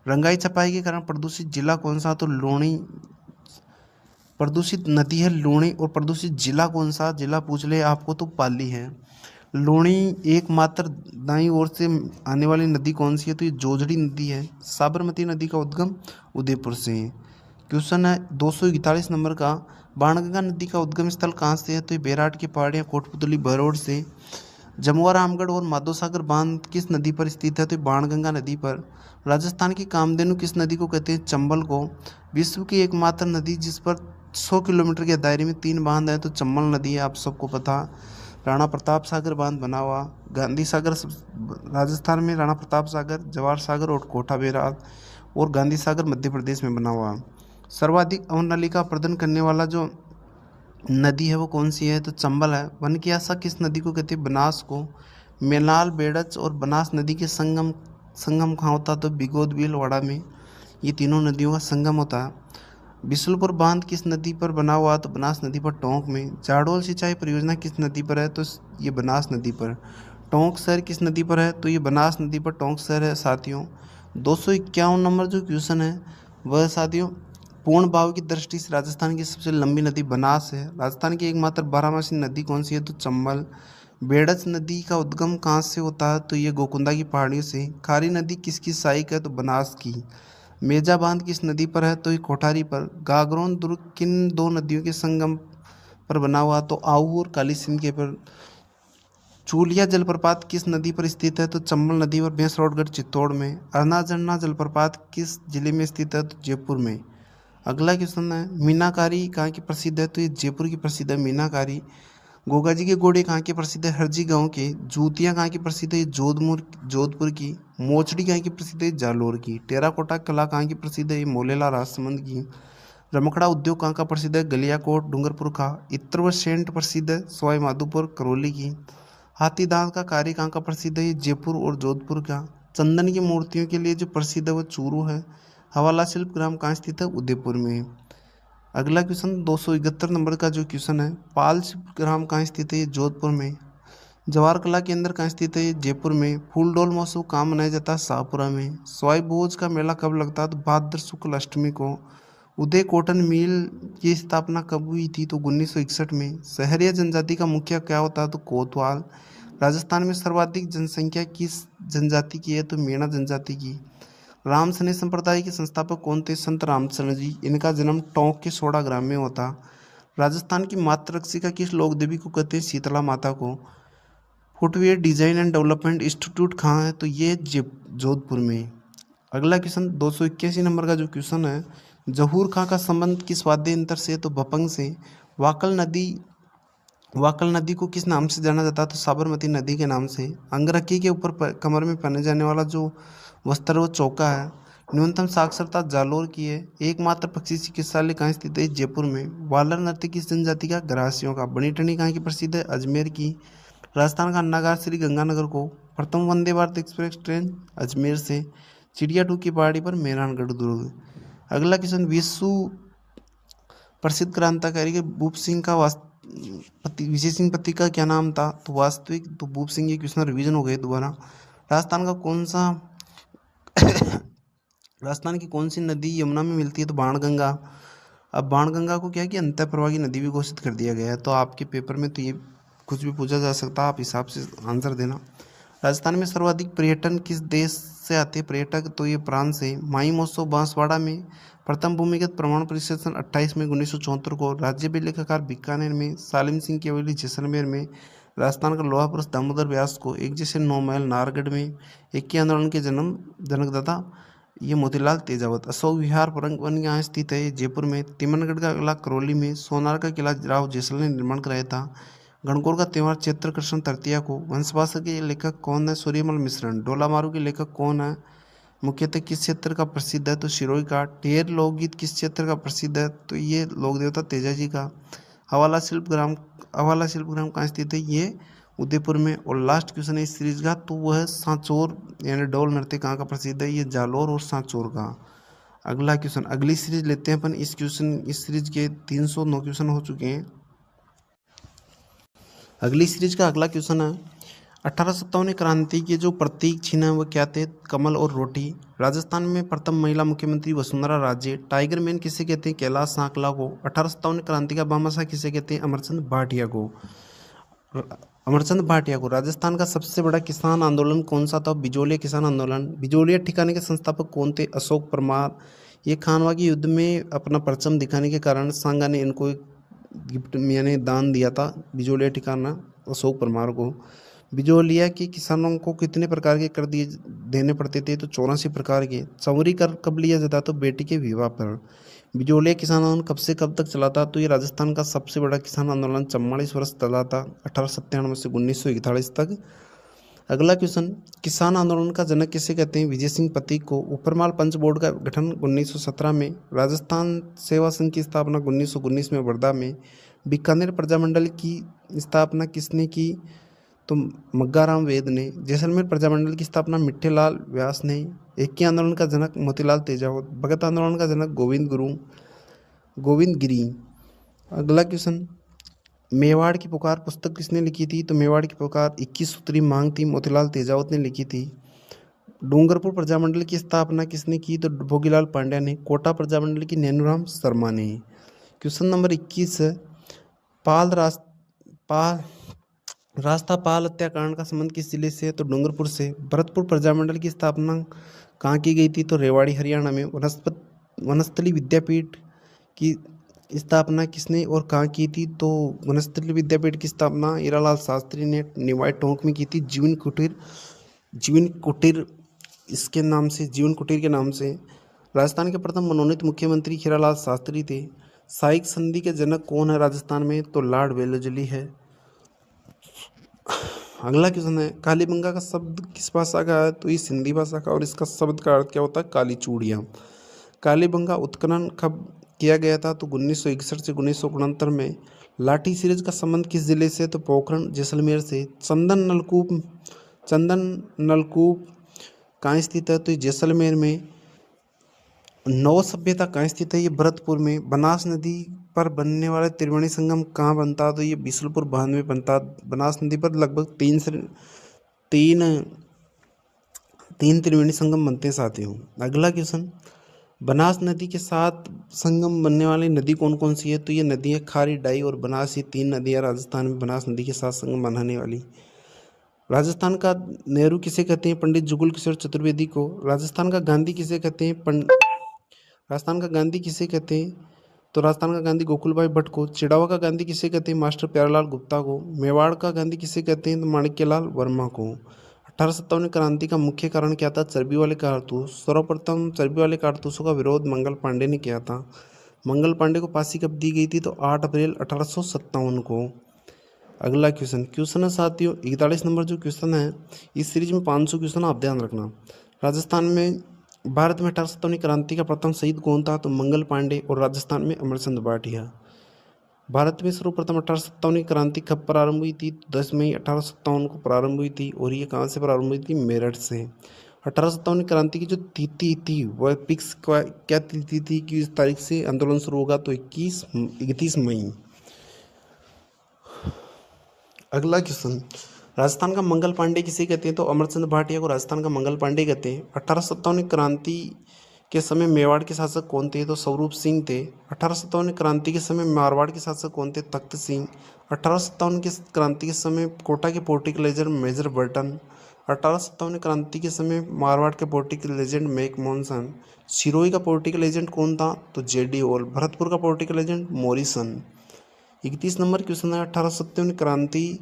रंगाई छपाई के कारण प्रदूषित जिला कौन सा? तो लूणी। प्रदूषित नदी है लूणी, और प्रदूषित जिला कौन सा? जिला पूछ ले आपको तो पाली है। लूणी एकमात्र दाईं ओर से आने वाली नदी कौन सी है? तो ये जोजड़ी नदी है। साबरमती नदी का उद्गम उदयपुर से है। क्वेश्चन है 241 नंबर का, बाणगंगा नदी का उद्गम स्थल कहाँ से है? तो ये बेराट की पहाड़ियाँ कोटपुतली भरौड़ से। जमुआ रामगढ़ और माधोसागर बांध किस नदी पर स्थित है? तो बाणगंगा नदी पर। राजस्थान की कामधेनु किस नदी को कहते हैं? चंबल को। विश्व की एकमात्र नदी जिस पर 100 किलोमीटर के दायरे में 3 बांध हैं, तो चंबल नदी है, आप सबको पता। राणा प्रताप सागर बांध बना हुआ। गांधी सागर राजस्थान में, राणा प्रताप सागर, जवाहर सागर और कोटा बेरात, और गांधी सागर मध्य प्रदेश में बना हुआ। सर्वाधिक अवनलिका प्रदान करने वाला जो नदी है वो कौन सी है? तो चंबल है। वन की आशा किस नदी को कहते हैं? बनास को। मेलाल बेड़च और बनास नदी के संगम कहाँ होता? तो बिगोद भीलवाड़ा में। ये तीनों नदियों का संगम होता है। बिशुलपुर बांध किस नदी पर बना हुआ? तो बनास नदी पर टोंक में। जाडोल सिंचाई परियोजना किस नदी पर है? तो ये बनास नदी पर। टोंक शहर किस नदी पर है? तो ये बनास नदी पर टोंक शहर है साथियों। 251 नंबर जो क्वेश्चन है वह साथियों, पूर्ण भाव की दृष्टि से राजस्थान की सबसे लंबी नदी बनास है। राजस्थान की एकमात्र बारहमासी नदी कौन सी है? तो चंबल। बेड़च नदी का उद्गम कहाँ से होता है? तो ये गोकुंदा की पहाड़ियों से। खारी नदी किसकी सहायक है? तो बनास की। मेजा बांध किस नदी पर है? तो ये कोठारी पर। गागरोन दुर्ग किन 2 नदियों के संगम पर बना हुआ? तो आहू और काली सिंध के पर। चूलिया जलप्रपात किस नदी पर स्थित है? तो चंबल नदी पर, भैंसरोडगढ़ चित्तौड़ में। अरना झरना जलप्रपात किस जिले में स्थित है? तो जयपुर में। अगला क्वेश्चन है, मीनाकारी कहाँ की प्रसिद्ध है? तो ये जयपुर की प्रसिद्ध है मीनाकारी। गोगा जी के घोड़े कहाँ के प्रसिद्ध है? हरजी गांव के। जूतियाँ कहाँ की प्रसिद्ध है? जोधपुर की। मोचड़ी कहाँ की प्रसिद्ध है? जालोर की। टेराकोटा कला कहाँ की प्रसिद्ध है? मोलेला राजसमंद की। रमकड़ा उद्योग कहाँ का प्रसिद्ध है? गलियाकोट डूंगरपुर का। इत्र व सेंट प्रसिद्ध है सवाई माधोपुर करौली की। हाथी दांत का कार्य कहाँ का प्रसिद्ध है? ये जयपुर और जोधपुर का। चंदन की मूर्तियों के लिए जो प्रसिद्ध है वो चूरू है। हवाला शिल्प ग्राम कहाँ स्थित है? उदयपुर में। अगला क्वेश्चन 271 नंबर का जो क्वेश्चन है, पाल शिल्प ग्राम कहाँ स्थित है? ये जोधपुर में। जवाहर कला केंद्र कहाँ स्थित है? ये जयपुर में। फूल डोल महोत्सव कहाँ मनाया जाता है? शाहपुरा में। सवाई भोज का मेला कब लगता है? तो भाद्र शुक्ल अष्टमी को। उदय कॉटन मिल की स्थापना कब हुई थी? तो 1961 में। सहरिया जनजाति का मुखिया क्या होता है? तो कोतवाल। राजस्थान में सर्वाधिक जनसंख्या किस जनजाति की है? तो मीणा जनजाति की। राम सने संप्रदाय के संस्थापक कौन थे? संत रामचंद्र जी। इनका जन्म टोंक के सोड़ा ग्राम में होता। राजस्थान की मातृ रक्षिका किस लोक देवी को कहते हैं? शीतला माता को। Footwear design and development institute कहाँ है? तो ये जोधपुर में। अगला क्वेश्चन 281 नंबर का जो क्वेश्चन है, जहूर खां का संबंध किस वाद्य यंत्र से? तो भपंग से। वाकल नदी को किस नाम से जाना जाता है? तो साबरमती नदी के नाम से। अंगरखी के ऊपर कमर में पहने जाने वाला जो वस्त्र वो चौका है। न्यूनतम साक्षरता जालोर की है। एकमात्र पक्षी चिकित्सालय कहाँ स्थित है? जयपुर में। वालर नृत्य किस जनजाति का? ग्रासियों का। बनी ठनी कहाँ की प्रसिद्ध है? अजमेर की। राजस्थान का अन्नागार श्री गंगानगर को। प्रथम वंदे भारत एक्सप्रेस ट्रेन अजमेर से। चिड़िया टू की पहाड़ी पर मेहरानगढ़ दुर्ग। अगला क्वेश्चन, विश्व प्रसिद्ध क्रांतिकारी के भूप सिंह का विजय सिंह पति का क्या नाम था? तो वास्तविक। तो भूप सिंह, ये क्वेश्चन रिवीजन हो गए दोबारा। राजस्थान का कौन सा राजस्थान की कौन सी नदी यमुना में मिलती है? तो बाणगंगा। अब बाणगंगा को क्या है कि अंतःप्रवाही नदी भी घोषित कर दिया गया है। तो आपके पेपर में तो ये कुछ भी पूछा जा सकता है, आप हिसाब से आंसर देना। राजस्थान में सर्वाधिक पर्यटन किस देश से आते हैं पर्यटक? तो ये फ्रांस से। माई महोत्सव बांसवाड़ा में। प्रथम भूमिगत प्रमाण परिषद सन 28 में 1974 को। राज्य लेखाकार बीकानेर में। सालिम सिंह की हवेली जैसलमेर में। राजस्थान का लोहा पुरुष दामोदर व्यास को 1 जैसे 9 माइल नाहरगढ़ में। इक्की आंदोलन के जनकदाता ये मोतीलाल तेजावत। अशोक विहार परंग वन यहाँ स्थित है? जयपुर में। तिमनगढ़ का किला करौली में। सोनार का किला राव जैसल ने निर्माण कराया था। गणगौर का त्यौहार चैत्र कृष्ण तृतीया को। वंशवास के लेखक कौन है? सूर्यमल मिश्रण। डोलामारू के लेखक कौन है? मुख्यतः किस क्षेत्र का प्रसिद्ध है? तो सिरोही का। ढेर लोकगीत किस क्षेत्र का प्रसिद्ध है? तो ये लोक देवता तेजाजी का। हवाला शिल्प ग्राम कहाँ स्थित है? ये उदयपुर में। और लास्ट क्वेश्चन है इस सीरीज का, तो वह है सांचौर यानी डोल नृत्य कहाँ का प्रसिद्ध है? ये जालोर और सांचौर का। अगला क्वेश्चन, अगली सीरीज लेते हैं अपन। इस सीरीज के 309 क्वेश्चन हो चुके हैं। अगली सीरीज का अगला क्वेश्चन है, 1857 क्रांति के जो प्रतीक चिन्ह है वो क्या थे? कमल और रोटी। राजस्थान में प्रथम महिला मुख्यमंत्री वसुंधरा राजे। टाइगर मैन किसे कहते हैं? कैलाश सांकला को। 1857 क्रांति का भामाशाह किसे कहते हैं? अमरचंद भाटिया को। राजस्थान का सबसे बड़ा किसान आंदोलन कौन सा था? बिजोलिया किसान आंदोलन। बिजोलिया ठिकाने के संस्थापक कौन थे? अशोक परमार। ये खानवा के युद्ध में अपना परचम दिखाने के कारण सांगा ने इनको एक गिफ्ट यानी दान दिया था, बिजोलिया ठिकाना अशोक परमार को। बिजोलिया के किसानों को कितने प्रकार के कर देने पड़ते थे? तो 84 प्रकार के। चौरी कर कब लिया जाता? तो बेटी के विवाह पर। बिजोलिया किसान आंदोलन कब से कब तक चला था? तो ये राजस्थान का सबसे बड़ा किसान आंदोलन 44 वर्ष चला था, 1897 से 1941 तक। अगला क्वेश्चन, किसान आंदोलन का जनक किसे कहते हैं? विजय सिंह पति को। ऊपरमाल पंच बोर्ड का गठन 1917 में। राजस्थान सेवा संघ की स्थापना 1919 में वर्धा में। बीकानेर प्रजामंडल की स्थापना किसने की? तो मग्गाराम वेद ने। जैसलमेर प्रजामंडल की स्थापना मिट्ठेलाल व्यास ने। इक्की आंदोलन का जनक मोतीलाल तेजावत। भगत आंदोलन का जनक गोविंद गिरी। अगला क्वेश्चन, मेवाड़ की पुकार पुस्तक किसने लिखी थी? तो मेवाड़ की पुकार 21 सूत्री मांग थी, मोतीलाल तेजावत ने लिखी थी। डूंगरपुर प्रजामंडल की स्थापना किसने की? तो भोगीलाल पांड्या ने। कोटा प्रजामंडल की नैनूराम शर्मा ने। क्वेश्चन नंबर 21 है, रास्तापाल हत्याकांड का संबंध किस जिले से है? तो डूंगरपुर से। भरतपुर प्रजामंडल की स्थापना कहाँ की गई थी? तो रेवाड़ी हरियाणा में। वनस्थली विद्यापीठ की स्थापना किसने और कहाँ की थी? तो वनस्थली विद्यापीठ की स्थापना हीरालाल शास्त्री ने निवाई टोंक में की थी। जीवन कुटीर इसके नाम से, जीवन कुटीर के नाम से। राजस्थान के प्रथम मनोनीत मुख्यमंत्री हीरालाल शास्त्री थे। साइक संधि के जनक कौन है राजस्थान में? तो लॉर्ड वेल्लेस्ली है। अगला क्वेश्चन है, कालीबंगा का शब्द किस भाषा का है? तो ये सिंधी भाषा का। और इसका शब्द का अर्थ क्या होता है? काली चूड़ियाँ। कालीबंगा उत्खनन कब किया गया था? तो 1961 से 1969 में। लाठी सीरीज का संबंध किस जिले से? तो पोखरण जैसलमेर से। चंदन नलकूप कहाँ स्थित है? तो ये जैसलमेर में। नौ सभ्यता कहाँ स्थित है? ये भरतपुर में। बनास नदी पर बनने वाला त्रिवेणी संगम कहाँ बनता? तो ये बिशुलपुर बांध में बनता। बनास नदी पर लगभग तीन तीन त्रिवेणी संगम बनते हैं साथियों। अगला क्वेश्चन, बनास नदी के साथ संगम बनने वाली नदी कौन कौन सी है? तो ये नदी है खारी, डाई और बनास। ये 3 नदियाँ राजस्थान में बनास नदी के साथ संगम बनाने वाली। राजस्थान का नेहरू किसे कहते हैं? पंडित जुगल किशोर चतुर्वेदी को। राजस्थान का गांधी किसे कहते हैं? राजस्थान का गांधी किसे कहते हैं? तो राजस्थान का गांधी गोकुलभाई भट्ट को। चिड़ावा का गांधी किसे कहते हैं? मास्टर प्यारेलाल गुप्ता को। मेवाड़ का गांधी किसे कहते हैं? तो माणिक्यलाल वर्मा को। 1857 क्रांति का मुख्य कारण क्या था? चर्बी वाले कारतूस। सर्वप्रथम चर्बी वाले कारतूसों का विरोध मंगल पांडे ने किया था। मंगल पांडे को फांसी कब दी गई थी? तो 8 अप्रैल 1857 को। अगला क्वेश्चन है साथियों 41 नंबर जो क्वेश्चन है, इस सीरीज में 500 क्वेश्चन आप ध्यान रखना। राजस्थान में भारत में 1857 क्रांति का प्रथम शहीद कौन था? तो मंगल पांडे। और राजस्थान में अमरचंद भाटिया। भारत में सर्वप्रथम 1857 क्रांति कब प्रारंभ हुई थी? 10 मई 1857 को प्रारंभ हुई थी। और ये कहाँ से प्रारंभ हुई थी? मेरठ से। 1857 क्रांति की जो तिथि थी वह फिक्स क्या तिथि थी कि इस तारीख से आंदोलन शुरू होगा? तो 31 मई। अगला क्वेश्चन, राजस्थान का मंगल पांडे किसे कहते हैं? तो अमरचंद भाटिया को राजस्थान का मंगल पांडे कहते हैं। 1857 क्रांति के समय मेवाड़ के शासक कौन थे? तो स्वरूप सिंह थे। 1857 क्रांति के समय मारवाड़ के शासक कौन थे? तख्त सिंह। 1857 की क्रांति के समय कोटा के पोर्टिक लेजेंड मेजर बर्टन। 1857 क्रांति के समय मारवाड़ के पोर्टिक लेजेंड मैक मॉनसन। सिरोही का पोर्टिक लेजेंड कौन था? तो जेडी हॉल। भरतपुर का poetic legend Morrison. 31 number question है, 1857 क्रांति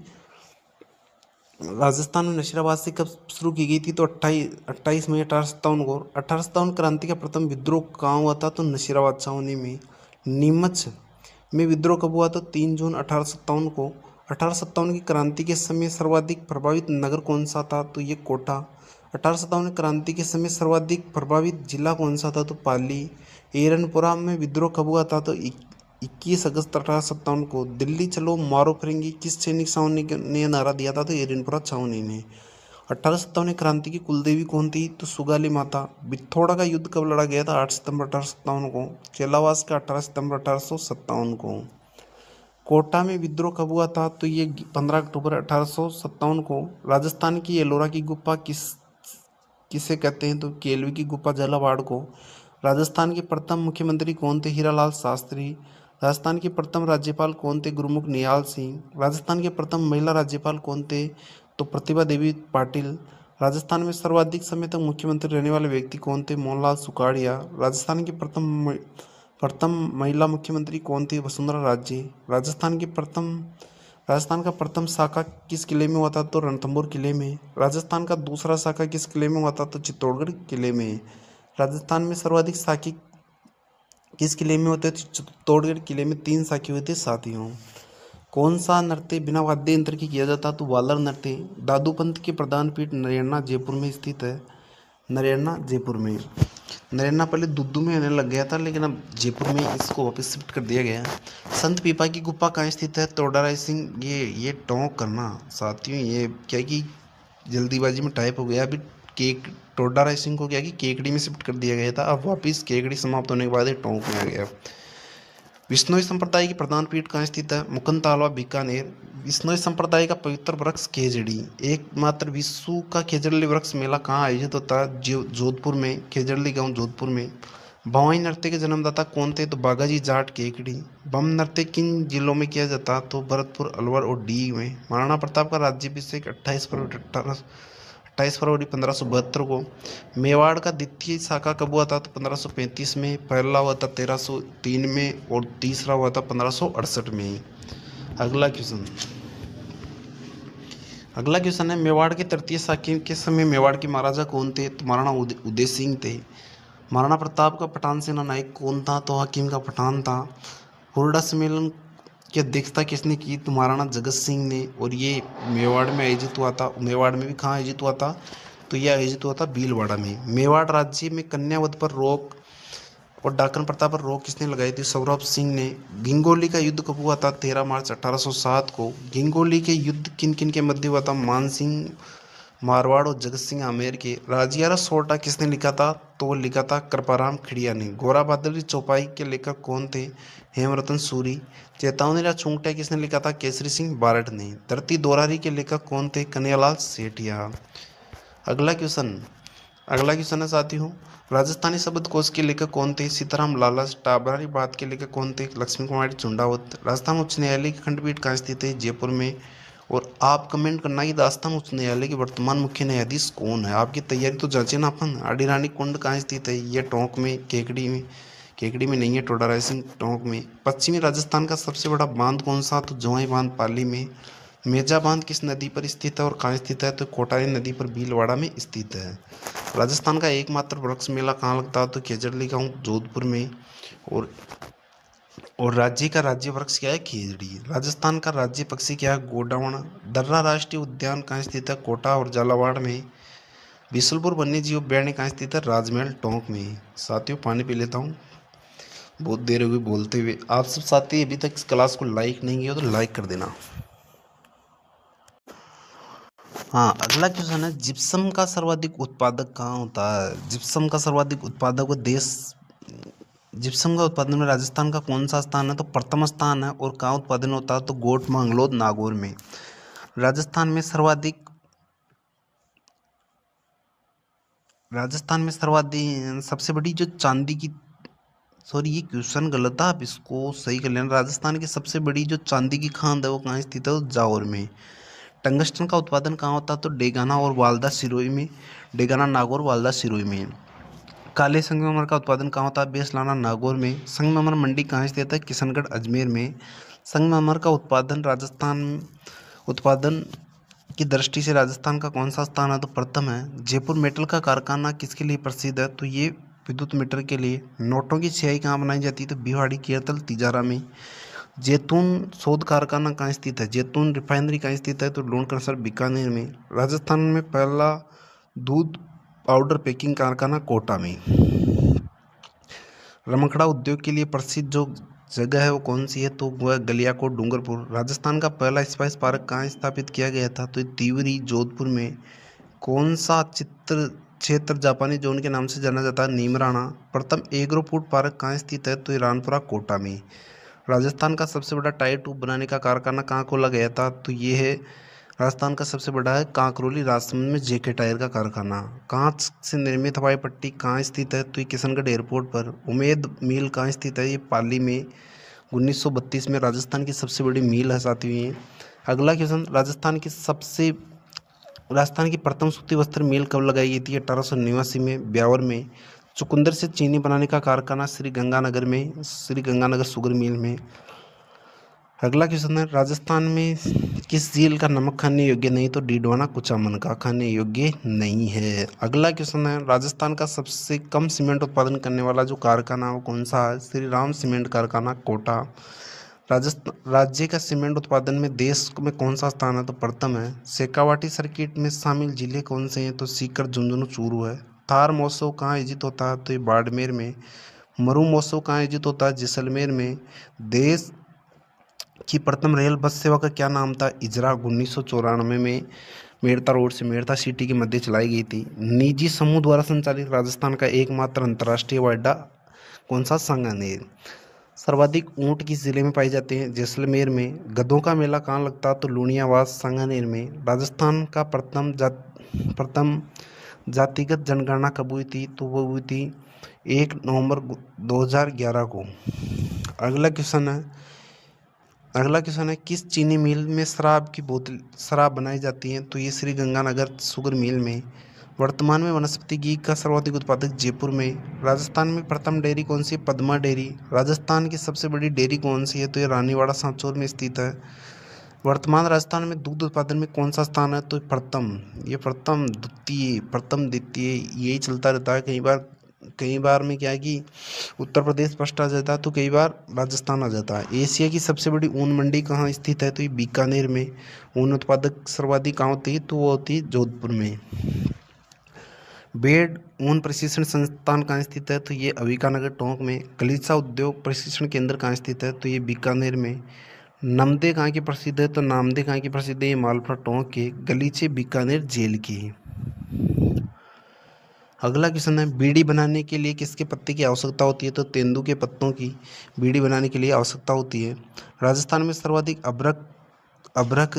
राजस्थान में नशीराबाद से कब शुरू की गई थी? तो 28 मई 1857 को। 1857 क्रांति का प्रथम विद्रोह कहाँ हुआ था? तो नशीराबाद छावनी में। नीमच में विद्रोह कब हुआ? तो 3 जून 1857 को। 1857 की क्रांति के समय सर्वाधिक प्रभावित नगर कौन सा था? तो ये कोटा। 1857 क्रांति के समय सर्वाधिक प्रभावित जिला कौन सा था? तो पाली। एरनपुरा में विद्रोह कब हुआ था? तो 21 अगस्त 1857 को। दिल्ली चलो मारो फिरेंगी किस सैनिक छावनी ने नारा दिया था? तो एरनपुरा छावनी ने। 1857 क्रांति की कुलदेवी कौन थी? तो सुगाली माता। बिथोड़ा का युद्ध कब लड़ा गया था? 8 सितंबर 1857 को। चेलावास का 18 सितंबर 1857 को। कोटा में विद्रोह कब हुआ था? तो ये 15 अक्टूबर 1857 को। राजस्थान की एलोरा की गुफा किसे कहते हैं? तो केलवी की गुफा झालावाड़ को। राजस्थान के प्रथम मुख्यमंत्री कौन थे? हीरालाल शास्त्री। राजस्थान के प्रथम राज्यपाल कौन थे? गुरुमुख निहाल सिंह। राजस्थान के प्रथम महिला राज्यपाल कौन थे? तो प्रतिभा देवी पाटिल। राजस्थान में सर्वाधिक समय तक मुख्यमंत्री रहने वाले व्यक्ति कौन थे? मोहनलाल सुखाड़िया। राजस्थान की प्रथम महिला मुख्यमंत्री कौन थी? वसुंधरा राजे। राजस्थान का प्रथम शाखा किस किले में हुआ था? तो रणथंभौर किले में। राजस्थान का दूसरा शाखा किस किले में हुआ था? तो चित्तौड़गढ़ किले में। राजस्थान में सर्वाधिक शाखी किस किले में होते? चित्तौड़गढ़ किले में 3 शाखी हुए थे साथियों। कौन सा नृत्य बिना वाद्य यंत्र के किया जाता? तो वालर नृत्य। दादूपंत के प्रधान पीठ नरैना जयपुर में स्थित है। नरैना जयपुर में। नरैना पहले दुद्दू में होने लग गया था, लेकिन अब जयपुर में इसको वापस शिफ्ट कर दिया गया। संत पीपा की गुफा कहाँ स्थित है? टोडा रायसिंह। ये टोंक करना साथियों, ये क्या कि जल्दीबाजी में टाइप हो गया। अभी टोडा रायसिंह को क्या कि केकड़ी में शिफ्ट कर दिया गया था, अब वापस केकड़ी समाप्त होने के बाद ये टोंक में आ गया। विश्नोई संप्रदाय की प्रधान पीठ कहाँ स्थित है? मुकंतालवा बीकानेर। विश्नोई संप्रदाय का पवित्र वृक्ष खेजड़ी। एकमात्र विश्व का खेजड़ली वृक्ष मेला कहाँ आयोजित होता है? जोधपुर में। खेजड़ली गांव जोधपुर में। भवाई नृत्य के जन्मदाता कौन थे? तो बागाजी जाट केकड़ी। बम नृत्य किन जिलों में किया जाता? तो भरतपुर, अलवर और डी में। महाराणा प्रताप का राज्याभिषेक 28 फरवरी 1572 को। मेवाड़ का द्वितीय शाखा कब हुआ था? तो 1535 में। पहला हुआ था 1303 में और तीसरा हुआ था 1568 में। अगला क्वेश्चन है, मेवाड़ के तृतीय शाखा के समय मेवाड़ के महाराजा कौन थे? तो महाराणा उदय सिंह थे। महाराणा प्रताप का पठान सेना नायक कौन था? तो हकीम का पठान था। हुरडा सम्मेलन की अध्यक्षता किसने की? तो महाराणा जगत सिंह ने। और ये मेवाड़ में आयोजित हुआ था। मेवाड़ में भी कहाँ आयोजित हुआ था? तो यह आयोजित हुआ था भीलवाड़ा में। मेवाड़ राज्य में कन्या वध पर रोक और डाकन प्रथा पर रोक किसने लगाई थी? सौरभ सिंह ने। गिंगोली का युद्ध कब हुआ था? 13 मार्च 1807 को। गिंगोली के युद्ध किन किन के मध्य हुआ था? मान सिंह मारवाड़ और जगत सिंह आमेर के। राजियारा सोरठा किसने लिखा था? तो वो लिखा था कृपाराम खिड़िया ने। गोरा बादल की चौपाई के लेखक कौन थे? हेमरतन सूरी। चेतावनी चुंगटा किसने लिखा था? केसरी सिंह बारठ ने। धरती दोरारी के लेखक कौन थे? कन्हैयालाल सेठिया। अगला क्वेश्चन है साथियों, राजस्थानी शब्दकोश के लेखक कौन थे? सीताराम लालस। टाबरारी बात के लेखक कौन थे? लक्ष्मी कुमारी चुंडावत। राजस्थान उच्च न्यायालय की खंडपीठ कहाँ स्थित है? जयपुर में। और आप कमेंट करना कि राजस्थान उच्च न्यायालय के वर्तमान मुख्य न्यायाधीश कौन है। आपकी तैयारी तो जांचे ना अपन। आडी रानी कुंड कहाँ स्थित है? ये टोंक में। केकड़ी में नहीं है, टोडा रायसिंह टोंक में। पश्चिमी राजस्थान का सबसे बड़ा बांध कौन सा? तो जोई बांध पाली में। मेजा बांध किस नदी पर स्थित है और कहाँ स्थित है? तो कोटारी नदी पर भीलवाड़ा में स्थित है। राजस्थान का एकमात्र वृक्ष मेला कहाँ लगता है? तो खेजड़ली गांव जोधपुर में। और राज्य का राज्य वृक्ष क्या है? खेजड़ी। राजस्थान का राज्य पक्षी क्या है? गोडावण। दर्रा राष्ट्रीय उद्यान कहाँ स्थित है? कोटा और झालावाड़ में। बिशुलपुर वन्य जीव अभ्यारण्य कहाँ स्थित है? राजमहल टोंक में। साथियों पानी पी लेता हूँ, बहुत देर हो गई बोलते हुए। आप सब साथी अभी तक इस क्लास को लाइक नहीं किया तो लाइक कर देना। हाँ, अगला क्वेश्चन है, जिप्सम का सर्वाधिक उत्पादक कहाँ होता है? जिप्सम का सर्वाधिक उत्पादक वो देश, जिप्सम का उत्पादन में राजस्थान का कौन सा स्थान है? तो प्रथम स्थान है। और कहाँ उत्पादन होता है? तो गोट मांगलोद नागौर में। राजस्थान में सर्वाधिक सबसे बड़ी जो चांदी की, सॉरी ये क्वेश्चन गलत था, आप इसको सही कर लेना। राजस्थान की सबसे बड़ी जो चांदी की खान है वो कहाँ स्थित है? तो जावर में। टंगस्टन का उत्पादन कहाँ होता है? तो डेगाना और वालदा सिरोही में। डेगाना नागौर, वालदा सिरोही में। काले संगमरमर का उत्पादन कहाँ होता है? बेसलाना नागौर में। संगमरमर मंडी कहाँ स्थित है? किशनगढ़ अजमेर में। संगमरमर का उत्पादन की दृष्टि से राजस्थान का कौन सा स्थान है? तो प्रथम है। जयपुर मेटल का कारखाना किसके लिए प्रसिद्ध है? तो ये विद्युत मीटर के लिए। नोटों की स्याही कहाँ बनाई जाती है? तो भिवाड़ी, केरतल, तिजारा में। जैतून शोध कारखाना कहाँ स्थित है? जैतून रिफाइनरी कहाँ स्थित है? तो लूणकरसर बीकानेर में। राजस्थान में पहला दूध पाउडर पैकिंग कारखाना कोटा में। रमकड़ा उद्योग के लिए प्रसिद्ध जो जगह है वो कौन सी है? तो वह गलियाकोट, डूंगरपुर। राजस्थान का पहला स्पाइस पार्क कहाँ स्थापित किया गया था? तो तिवरी, जोधपुर में। कौन सा चित्र क्षेत्र जापानी जोन के नाम से जाना जाता है? नीमराणा। प्रथम एग्रो फूड पार्क कहाँ स्थित है? तो ईरानपुरा, कोटा में। राजस्थान का सबसे बड़ा टायर ट्यूब बनाने का कारखाना कहाँ खोला गया था? तो ये है राजस्थान का सबसे बड़ा है कांकरोली, राजसमंद में जेके टायर का कारखाना। कांच से निर्मित हवाई पट्टी कहाँ स्थित है? तो ये किशनगढ़ एयरपोर्ट पर। उमेद मिल कहाँ स्थित है? ये पाली में। 1932 में राजस्थान की सबसे बड़ी मिल है साथियों ये। अगला क्वेश्चन, राजस्थान की प्रथम सूती वस्त्र मिल कब लगाई गई थी? 1889 में, ब्यावर में। चुकंदर से चीनी बनाने का कारखाना श्री गंगानगर में, श्री गंगानगर शुगर मिल में। अगला क्वेश्चन है, राजस्थान में किस झील का नमक खाने योग्य नहीं? तो डीडवाना कुचामन का खाने योग्य नहीं है। अगला क्वेश्चन है, राजस्थान का सबसे कम सीमेंट उत्पादन करने वाला जो कारखाना वो कौन सा है? श्री राम सीमेंट कारखाना, कोटा। राजस्थान राज्य का सीमेंट उत्पादन में देश में कौन सा स्थान है? तो प्रथम है। शेखावाटी सर्किट में शामिल जिले कौन से हैं? तो सीकर, झुंझुनू, चूरू है। थार महोत्सव कहाँ आयोजित होता है? तो ये बाड़मेर में। मरु महोत्सव कहाँ आयोजित होता है? जैसलमेर में। देश की प्रथम रेल बस सेवा का क्या नाम था? इजरा। 1994 में मेड़ता रोड से मेड़ता सिटी के मध्य चलाई गई थी। निजी समूह द्वारा संचालित राजस्थान का एकमात्र अंतर्राष्ट्रीय हवाई अड्डा कौन सा? सांगानेर। सर्वाधिक ऊंट किस जिले में पाए जाते हैं? जैसलमेर में। गधों का मेला कहाँ लगता है? तो लुणियावास, सांगानेर में। राजस्थान का प्रथम जातिगत जनगणना कब हुई थी? तो वो हुई थी 1 नवंबर 2011 को। अगला क्वेश्चन है, किस चीनी मिल में शराब बनाई जाती है? तो ये श्री गंगानगर शुगर मिल में। वर्तमान में वनस्पति घी का सर्वाधिक उत्पादक जयपुर में। राजस्थान में प्रथम डेयरी कौन सी? पद्मा डेयरी। राजस्थान की सबसे बड़ी डेयरी कौन सी है? तो ये रानीवाड़ा, सांचौर में स्थित है। वर्तमान राजस्थान में दुग्ध उत्पादन में कौन सा स्थान है? तो प्रथम। ये प्रथम, द्वितीय यही चलता रहता है। कई बार में क्या है कि उत्तर प्रदेश फर्स्ट आ जाता है तो कई बार राजस्थान आ जाता है। एशिया की सबसे बड़ी ऊन मंडी कहाँ स्थित है? तो ये बीकानेर में। ऊन उत्पादक सर्वाधिक कहाँ होती है? तो वो होती है जोधपुर में। बेड ऊन प्रशिक्षण संस्थान कहाँ स्थित है? तो ये अविकानगर टोंक में। गलीचा उद्योग प्रशिक्षण केंद्र कहाँ स्थित है? तो ये बीकानेर में। नमदे कहाँ की प्रसिद्ध है? तो नामदे कहाँ की प्रसिद्ध है? ये मालपुरा टोंक के। गलीचे बीकानेर जेल की। अगला क्वेश्चन है, बीड़ी बनाने के लिए किसके पत्ते की आवश्यकता होती है? तो तेंदू के पत्तों की बीड़ी बनाने के लिए आवश्यकता होती है। राजस्थान में सर्वाधिक अभ्रक अभ्रक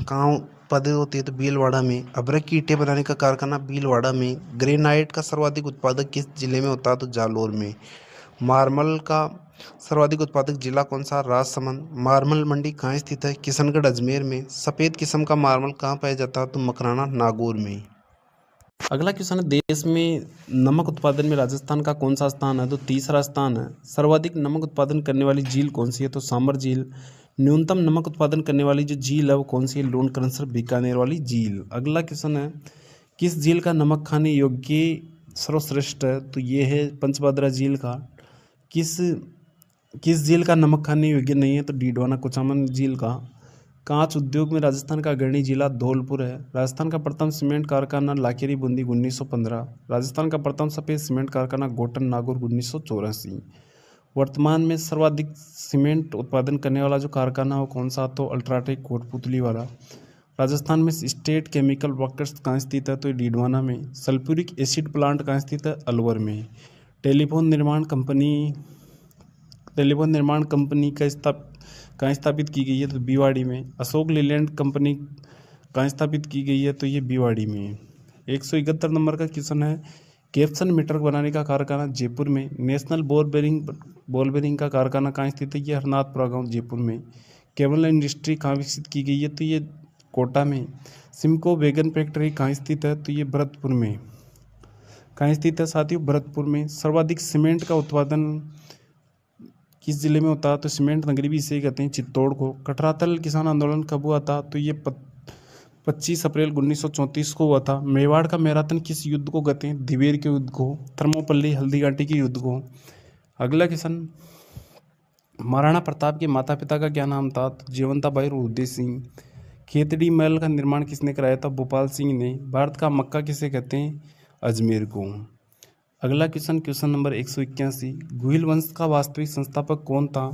कहाँ उत्पादित होती है? तो भीलवाड़ा में। अभ्रक की ईंटें बनाने का कारखाना भीलवाड़ा में। ग्रेनाइट का सर्वाधिक उत्पादक किस जिले में होता है? तो जालौर में। मार्बल का सर्वाधिक उत्पादक जिला कौन सा? राजसमंद। मार्बल मंडी कहाँ स्थित है? किशनगढ़ अजमेर में। सफ़ेद किस्म का मार्बल कहाँ पाया जाता है? तो मकराना नागौर में। अगला क्वेश्चन है, देश में नमक उत्पादन में राजस्थान का कौन सा स्थान है? तो तीसरा स्थान है। सर्वाधिक नमक उत्पादन करने वाली झील कौन सी है? तो सामर झील। न्यूनतम नमक उत्पादन करने वाली जो झील है वो कौन सी है? लोन क्रंसर बीकानेर वाली झील। अगला क्वेश्चन है, किस झील का नमक खाने योग्य सर्वश्रेष्ठ है? तो ये है पंचभद्रा झील का। किस किस झील का नमक खाने योग्य नहीं है? तो डीडवाना कुचामन झील का। कांच उद्योग में राजस्थान का अग्रणी जिला धौलपुर है। राजस्थान का प्रथम सीमेंट कारखाना लाखेरी बूंदी 1915। राजस्थान का प्रथम सफेद सीमेंट कारखाना गोटन नागौर 1984। वर्तमान में सर्वाधिक सीमेंट उत्पादन करने वाला जो कारखाना है वो कौन सा? तो अल्ट्राटेक कोटपुतली वाला। राजस्थान में स्टेट केमिकल वर्कर्स कहाँ स्थित है? तो डीडवाना में। सल्फ्यूरिक एसिड प्लांट कहाँ स्थित है? अलवर में। टेलीफोन निर्माण कंपनी कहाँ स्थापित की गई है? तो भिवाड़ी में। अशोक लेलैंड कंपनी कहाँ स्थापित की गई है? तो ये भिवाड़ी में। 171 नंबर का क्वेश्चन है, कैप्सन मीटर बनाने का कारखाना जयपुर में। नेशनल बॉल बेरिंग का कारखाना कहाँ स्थित है? ये हरनाथपुरा गांव जयपुर में। केबल इंडस्ट्री कहाँ विकसित की गई है? तो ये कोटा में। सिमको वैगन फैक्ट्री कहाँ स्थित है? तो ये भरतपुर में। कहाँ स्थित है साथियों? भरतपुर में। सर्वाधिक सीमेंट का उत्पादन किस जिले में होता है? तो सीमेंट नगरी भी इसे कहते हैं, चित्तौड़ को। कटरातल किसान आंदोलन कब हुआ था? तो ये 25 अप्रैल 1934 को हुआ था। मेवाड़ का मैराथन किस युद्ध को कहते हैं? दिवेर के युद्ध को। थर्मोपल्ली हल्दीघाटी के युद्ध को। अगला क्वेश्चन, महाराणा प्रताप के माता पिता का क्या नाम था? तो जयवंताबाई और उदय सिंह। खेतड़ी महल का निर्माण किसने कराया था? भोपाल सिंह ने। भारत का मक्का किसे कहते हैं? अजमेर को। अगला क्वेश्चन नंबर 181, गुहिल वंश का वास्तविक संस्थापक कौन था?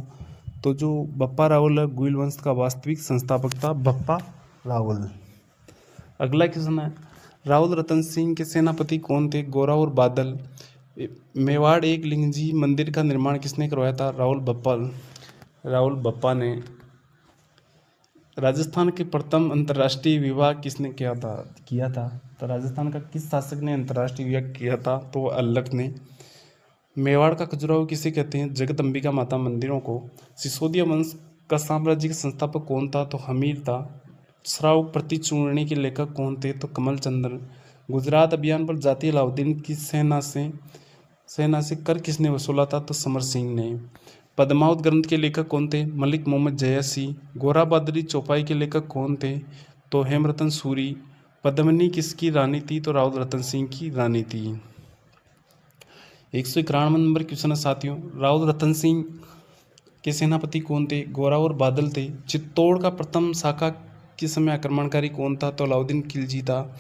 तो जो बप्पा रावल है, गुहिल वंश का वास्तविक संस्थापक था बप्पा रावल। अगला क्वेश्चन है, राहुल रतन सिंह के सेनापति कौन थे? गोरा और बादल। मेवाड़ एक लिंगजी मंदिर का निर्माण किसने करवाया था? राहुल बप्पा ने। राजस्थान के प्रथम अंतर्राष्ट्रीय विवाह किसने किया था? तो राजस्थान का किस शासक ने अंतर्राष्ट्रीय विवाह किया था? तो अल्लख ने। मेवाड़ का खजुराहो किसे कहते हैं? जगदम्बिका माता मंदिरों को। सिसोदिया वंश का साम्राज्य के संस्थापक कौन था? तो हमीर था। श्राव प्रतिचूर्णी के लेखक कौन थे? तो कमल चंद्र। गुजरात अभियान पर जाती अलाउद्दीन की सेना से कर किसने वसूला था? तो समर सिंह ने। पद्मावत ग्रंथ के लेखक कौन थे? मलिक मोहम्मद जयासी। गोरा बहादुरी चौपाई के लेखक कौन थे? तो हेमरतन सूरी। पद्मिनी किसकी रानी थी? तो राहुल रतन सिंह की रानी थी। 191 नंबर क्वेश्चन है साथियों, राहुल रतन सिंह के सेनापति कौन थे? गोरा और बादल थे। चित्तौड़ का प्रथम शाखा किस समय आक्रमणकारी कौन था? तो अलाउद्दीन खिलजी था।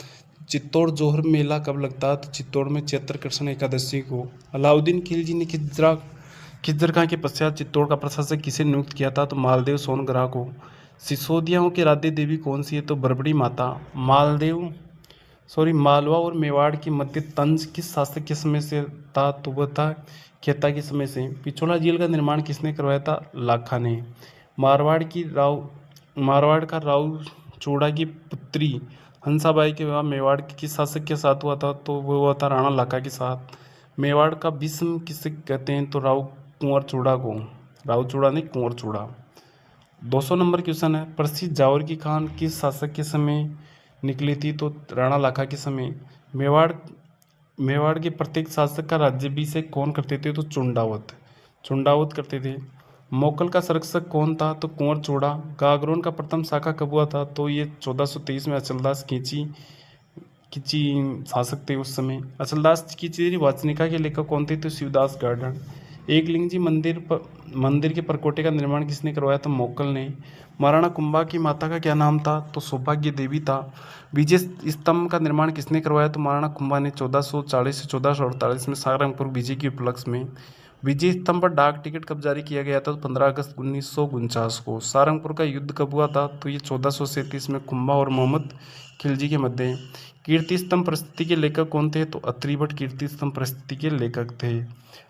चित्तौड़ जोहर मेला कब लगता? तो चित्तौड़ में चैत्र कृष्ण एकादशी को। अलाउद्दीन खिलजी ने खिज्जर खां के पश्चात चित्तौड़ का प्रशासक किसे नियुक्त किया था? तो मालदेव सोनग्राह को। सिसोदियाओं की आराध्य देवी कौन सी है? तो बरबड़ी माता। मालवा और मेवाड़ के मध्य तंज किस शासक के समय से था? तो वह था खेता के समय से। पिछोला झील का निर्माण किसने करवाया था? लाखा ने। मारवाड़ का राव चोड़ा की पुत्री हंसाबाई के विवाह मेवाड़ के किस शासक के साथ हुआ था? तो वह हुआ था राणा लाखा के साथ। मेवाड़ का भीष्म किसे कहते हैं? तो राव कुंवर चूड़ा को। राव चूड़ा नहीं, कुंवर चूड़ा। 200 नंबर क्वेश्चन है, प्रसिद्ध जावर की खान किस शासक के समय निकली थी? तो राणा लाखा के समय। मेवाड़ के प्रत्येक शासक का राज्याभिषेक कौन करते थे? तो चुंडावत करते थे। मोकल का संरक्षक कौन था? तो कुंवर चूड़ा। गागरोन का प्रथम शाखा कब हुआ था? तो ये 1423 में अचलदास खींची शासक थे उस समय। अचलदास खींची वाचनिका के लेखक कौन थे? तो शिवदास गार्डन। एकलिंग जी मंदिर के परकोटे का निर्माण किसने करवाया? तो मोकल ने। महाराणा कुंभा की माता का क्या नाम था? तो सौभाग्य देवी था। विजय स्तंभ का निर्माण किसने करवाया? तो महाराणा कुंभा ने 1440 से 1448 में सारंगपुर विजय के उपलक्ष्य में। विजय स्तंभ पर डाक टिकट कब जारी किया गया था? तो 15 अगस्त 1949 को। सारंगपुर का युद्ध कब हुआ था? तो ये 1437 में कुंभा और मोहम्मद खिलजी के मध्य। कीर्ति स्तंभ परिस्थिति के लेखक कौन थे? तो अत्रि भट्ट कीर्ति स्तंभ परिस्थिति के लेखक थे।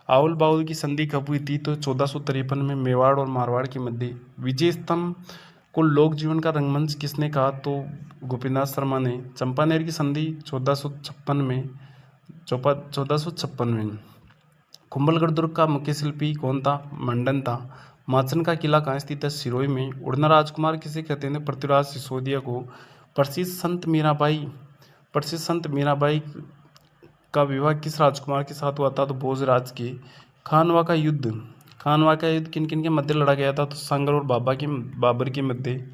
आवल बाउल की संधि कब हुई थी? तो 1453 में मेवाड़ और मारवाड़ के मध्य। विजय स्तंभ को लोक जीवन का रंगमंच किसने कहा? तो गोपीनाथ शर्मा ने। चंपानेर की संधि 1456 में। कुंभलगढ़ दुर्ग का मुख्य शिल्पी कौन था? मंडन था। माचन का किला कहाँ स्थित है? सिरोही में। उड़ना राजकुमार किसे कहते हैं? पृथ्वीराज सिसोदिया को। प्रसिद्ध संत मीराबाई का विवाह किस राजकुमार के साथ हुआ था? तो भोजराज के। खानवा का युद्ध किन किन के मध्य लड़ा गया था? तो संगर और बाबर के मध्य।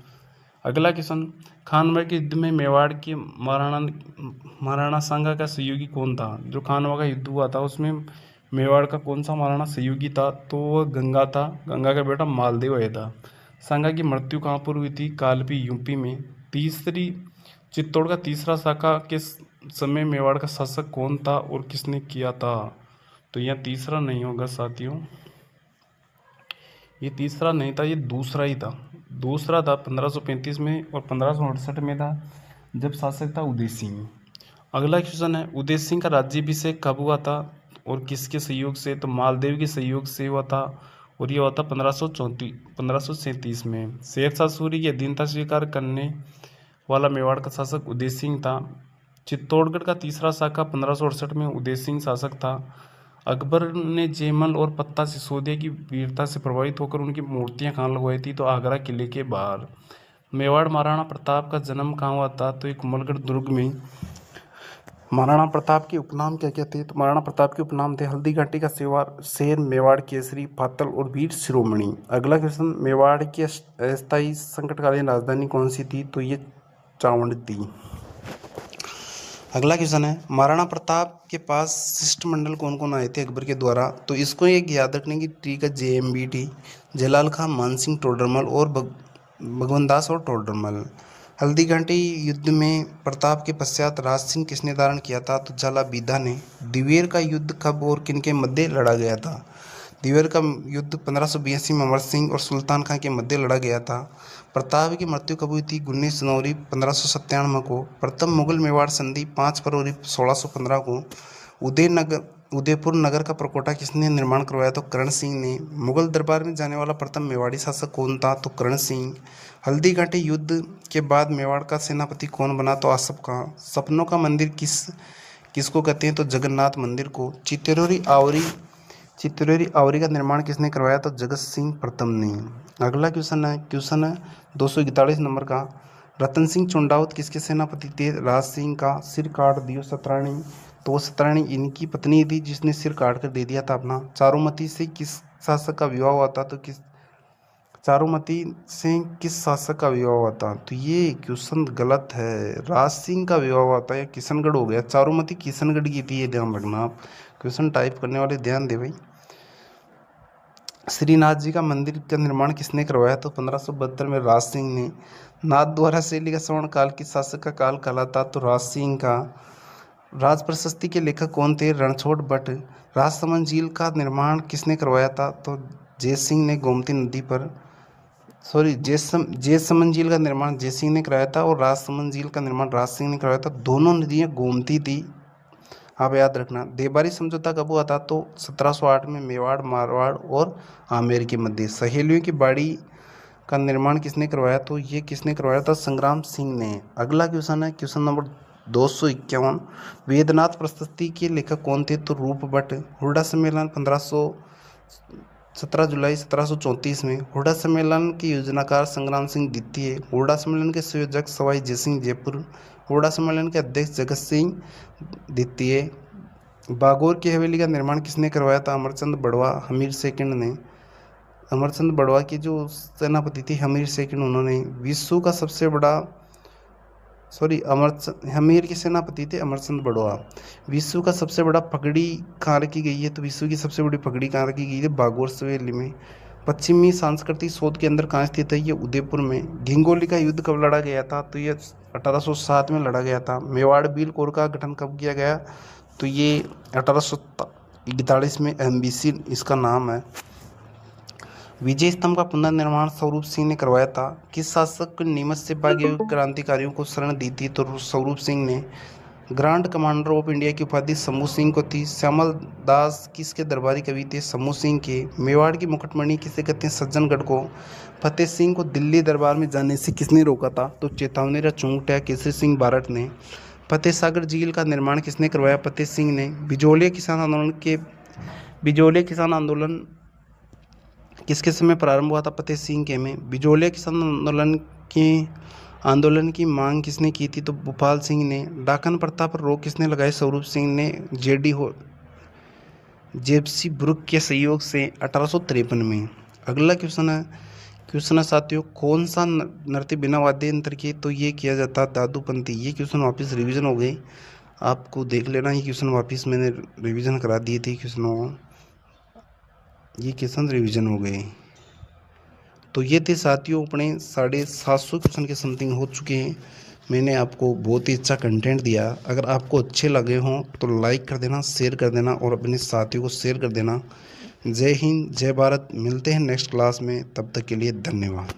अगला क्वेश्चन, खानवा के युद्ध में मेवाड़ के महाराणा सांगा का सहयोगी कौन था? जो खानवा का युद्ध हुआ था उसमें मेवाड़ का कौन सा महाराणा सहयोगी था? तो वह गंगा था। गंगा का बेटा मालदेव आया था। सांगा की मृत्यु कहाँ पर हुई थी? कालपी यूपी में। चित्तौड़ का तीसरा शाखा के समय मेवाड़ का शासक कौन था और किसने किया था? तो यह तीसरा नहीं होगा साथियों, ये तीसरा नहीं था, ये दूसरा ही था। दूसरा था 1535 में और 1568 में था, जब शासक था उदय सिंह। अगला क्वेश्चन है, उदय सिंह का राज्याभिषेक कब हुआ था और किसके सहयोग से? तो मालदेव के सहयोग से हुआ था और यह हुआ था 1537 में। शेरशाह सूरी की अधीनता स्वीकार करने वाला मेवाड़ का शासक उदय सिंह था। चित्तौड़गढ़ का तीसरा शाखा 1568 में उदय सिंह शासक था। अकबर ने जयमल और पत्ता सिसोदिया की वीरता से प्रभावित होकर उनकी मूर्तियां कहाँ लगवाई थी? तो आगरा किले के बाहर। मेवाड़ महाराणा प्रताप का जन्म कहाँ हुआ था? तो ये कुंभलगढ़ दुर्ग में। महाराणा प्रताप के उपनाम क्या क्या थे? तो महाराणा प्रताप के उपनाम थे हल्दी घाटी का शेर, मेवाड़ केसरी, पातल और वीर शिरोमणि। अगला क्वेश्चन, मेवाड़ की अस्थायी संकटकालीन राजधानी कौन सी थी? तो ये चावंड थी। अगला क्वेश्चन है, महाराणा प्रताप के पास शिष्टमंडल कौन कौन आए थे अकबर के द्वारा? तो इसको एक याद रखने की ट्रिक है JMBT, जलाल खां, मानसिंह टोडरमल और भगवनदास और टोडरमल। हल्दी घाटी युद्ध में प्रताप के पश्चात राज सिंह किसने धारण किया था? तो झाला बीधा ने। दिवेर का युद्ध कब और किन के मध्य लड़ा गया था? दिवेर का युद्ध 1582 में अमर सिंह और सुल्तान खां के मध्य लड़ा गया था। प्रताप की मृत्यु कब हुई थी? 19 जनवरी 1597 को। प्रथम मुगल मेवाड़ संधि 5 फरवरी 1615 को। उदयपुर नगर का प्रकोटा किसने निर्माण करवाया? तो करण सिंह ने। मुगल दरबार में जाने वाला प्रथम मेवाड़ी शासक कौन था? तो करण सिंह। हल्दी घाटी युद्ध के बाद मेवाड़ का सेनापति कौन बना? तो आसफ खां। सपनों का मंदिर किसको कहते हैं? तो जगन्नाथ मंदिर को। चित्तौरी आवरी का निर्माण किसने करवाया? तो जगत सिंह प्रथम ने। अगला क्वेश्चन है 241 नंबर का, रतन सिंह चुंडावत किसके सेनापति थे? राज सिंह का। सिर काट दियो सतरानी, तो सतरानी इनकी पत्नी थी जिसने सिर काट कर दे दिया था अपना। चारुमती से किस शासक का विवाह हुआ था? तो चारुमती से किस शासक का विवाह हुआ था? तो ये क्वेश्चन गलत है, राज सिंह का विवाह हुआ था, या किशनगढ़ हो गया। चारुमती किशनगढ़ की थी, ये ध्यान रखना आप, क्वेश्चन टाइप करने वाले ध्यान दे भाई। श्रीनाथ जी का मंदिर का निर्माण किसने करवाया? तो 1572 में राज सिंह ने। नाथ द्वारा शैली का स्वर्ण काल की शासक का काल कहलाता? तो राज सिंह का। राज प्रशस्ति के लेखक कौन थे? रणछोड़ भट्ट। राजसमंद झील का निर्माण किसने करवाया था? तो जय सिंह ने गोमती नदी पर। जयसमंद झील का निर्माण जय सिंह ने कराया था और राजसमंद झील का निर्माण राज सिंह ने करवाया था। दोनों नदियां गोमती थी, आप याद रखना। देबारी समझौता कब हुआ था? तो 1708 में मेवाड़, मारवाड़ और आमेर के मध्य। सहेलियों की बाड़ी का निर्माण किसने करवाया? तो ये किसने करवाया था? संग्राम सिंह ने। अगला क्वेश्चन है क्वेश्चन नंबर 251, वेदनाथ प्रशस्ति के लेखक कौन थे? तो रूप भट्ट। हुड्डा सम्मेलन 17 जुलाई 1734 में। हुड्डा सम्मेलन के योजनाकार संग्राम सिंह द्वितीय। हुड्डा सम्मेलन के संयोजक सवाई जयसिंह जयपुर। हुड्डा सम्मेलन के अध्यक्ष जगत सिंह द्वितीय। बागौर की हवेली का निर्माण किसने करवाया था? अमरचंद बड़वा, हमीर सेकंड ने। अमरचंद बड़वा की जो सेनापति थी हमीर सेकंड, उन्होंने। विश्व का सबसे बड़ा सॉरी हमीर के सेनापति थे अमरचंद बड़ौआ। विश्व का सबसे बड़ा पगड़ी कहाँ रखी गई है? तो विश्व की सबसे बड़ी पगड़ी कहाँ रखी गई है? बागोर सवेली में। पश्चिमी सांस्कृतिक शोध केंद्र कहाँ स्थित है? ये उदयपुर में। घिंगोली का युद्ध कब लड़ा गया था? तो ये 1807 में लड़ा गया था। मेवाड़ बिल कोर का गठन कब किया गया? तो ये 1841 में। एमबीसी इसका नाम है। विजय स्तंभ का पुनर्निर्माण स्वरूप सिंह ने करवाया था। किस शासक को नीमच से भागे हुए क्रांतिकारियों को शरण दी थी? तो स्वरूप सिंह ने। ग्रांड कमांडर ऑफ इंडिया की उपाधि समूह सिंह को थी। श्यामल दास किसके दरबारी कवि थे? समूह सिंह के। मेवाड़ की मुकुटमणि किसे कहते हैं? सज्जनगढ़ को। फतेह सिंह को दिल्ली दरबार में जाने से किसने रोका था? तो चेतावनी या चौंकटा केसरी सिंह बारट ने। फतेह सागर झील का निर्माण किसने करवाया? फतेह सिंह ने। बिजोलिया किसान आंदोलन किसके समय प्रारंभ हुआ था? फतेह सिंह के में। बिजोलिया किसान आंदोलन की मांग किसने की थी? तो भूपाल सिंह ने। डाकन प्रथा पर रोक किसने लगाई? स्वरूप सिंह ने। जेप्सी ब्रुक के सहयोग से 1853 में। अगला क्वेश्चन है साथियों, कौन सा नृत्य बिना वाद्य यंत्र के? तो ये किया जाता दादूपंथी। ये क्वेश्चन वापस रिवीजन हो गए, आपको देख लेना। ये क्वेश्चन वापस मैंने रिवीजन करा दिए थे क्वेश्चनों को, ये क्वेश्चन रिवीजन हो गए। तो ये थे साथियों अपने 750 क्वेश्चन के समथिंग हो चुके हैं। मैंने आपको बहुत ही अच्छा कंटेंट दिया। अगर आपको अच्छे लगे हों तो लाइक कर देना, शेयर कर देना और अपने साथियों को शेयर कर देना। जय हिंद, जय भारत। मिलते हैं नेक्स्ट क्लास में, तब तक के लिए धन्यवाद।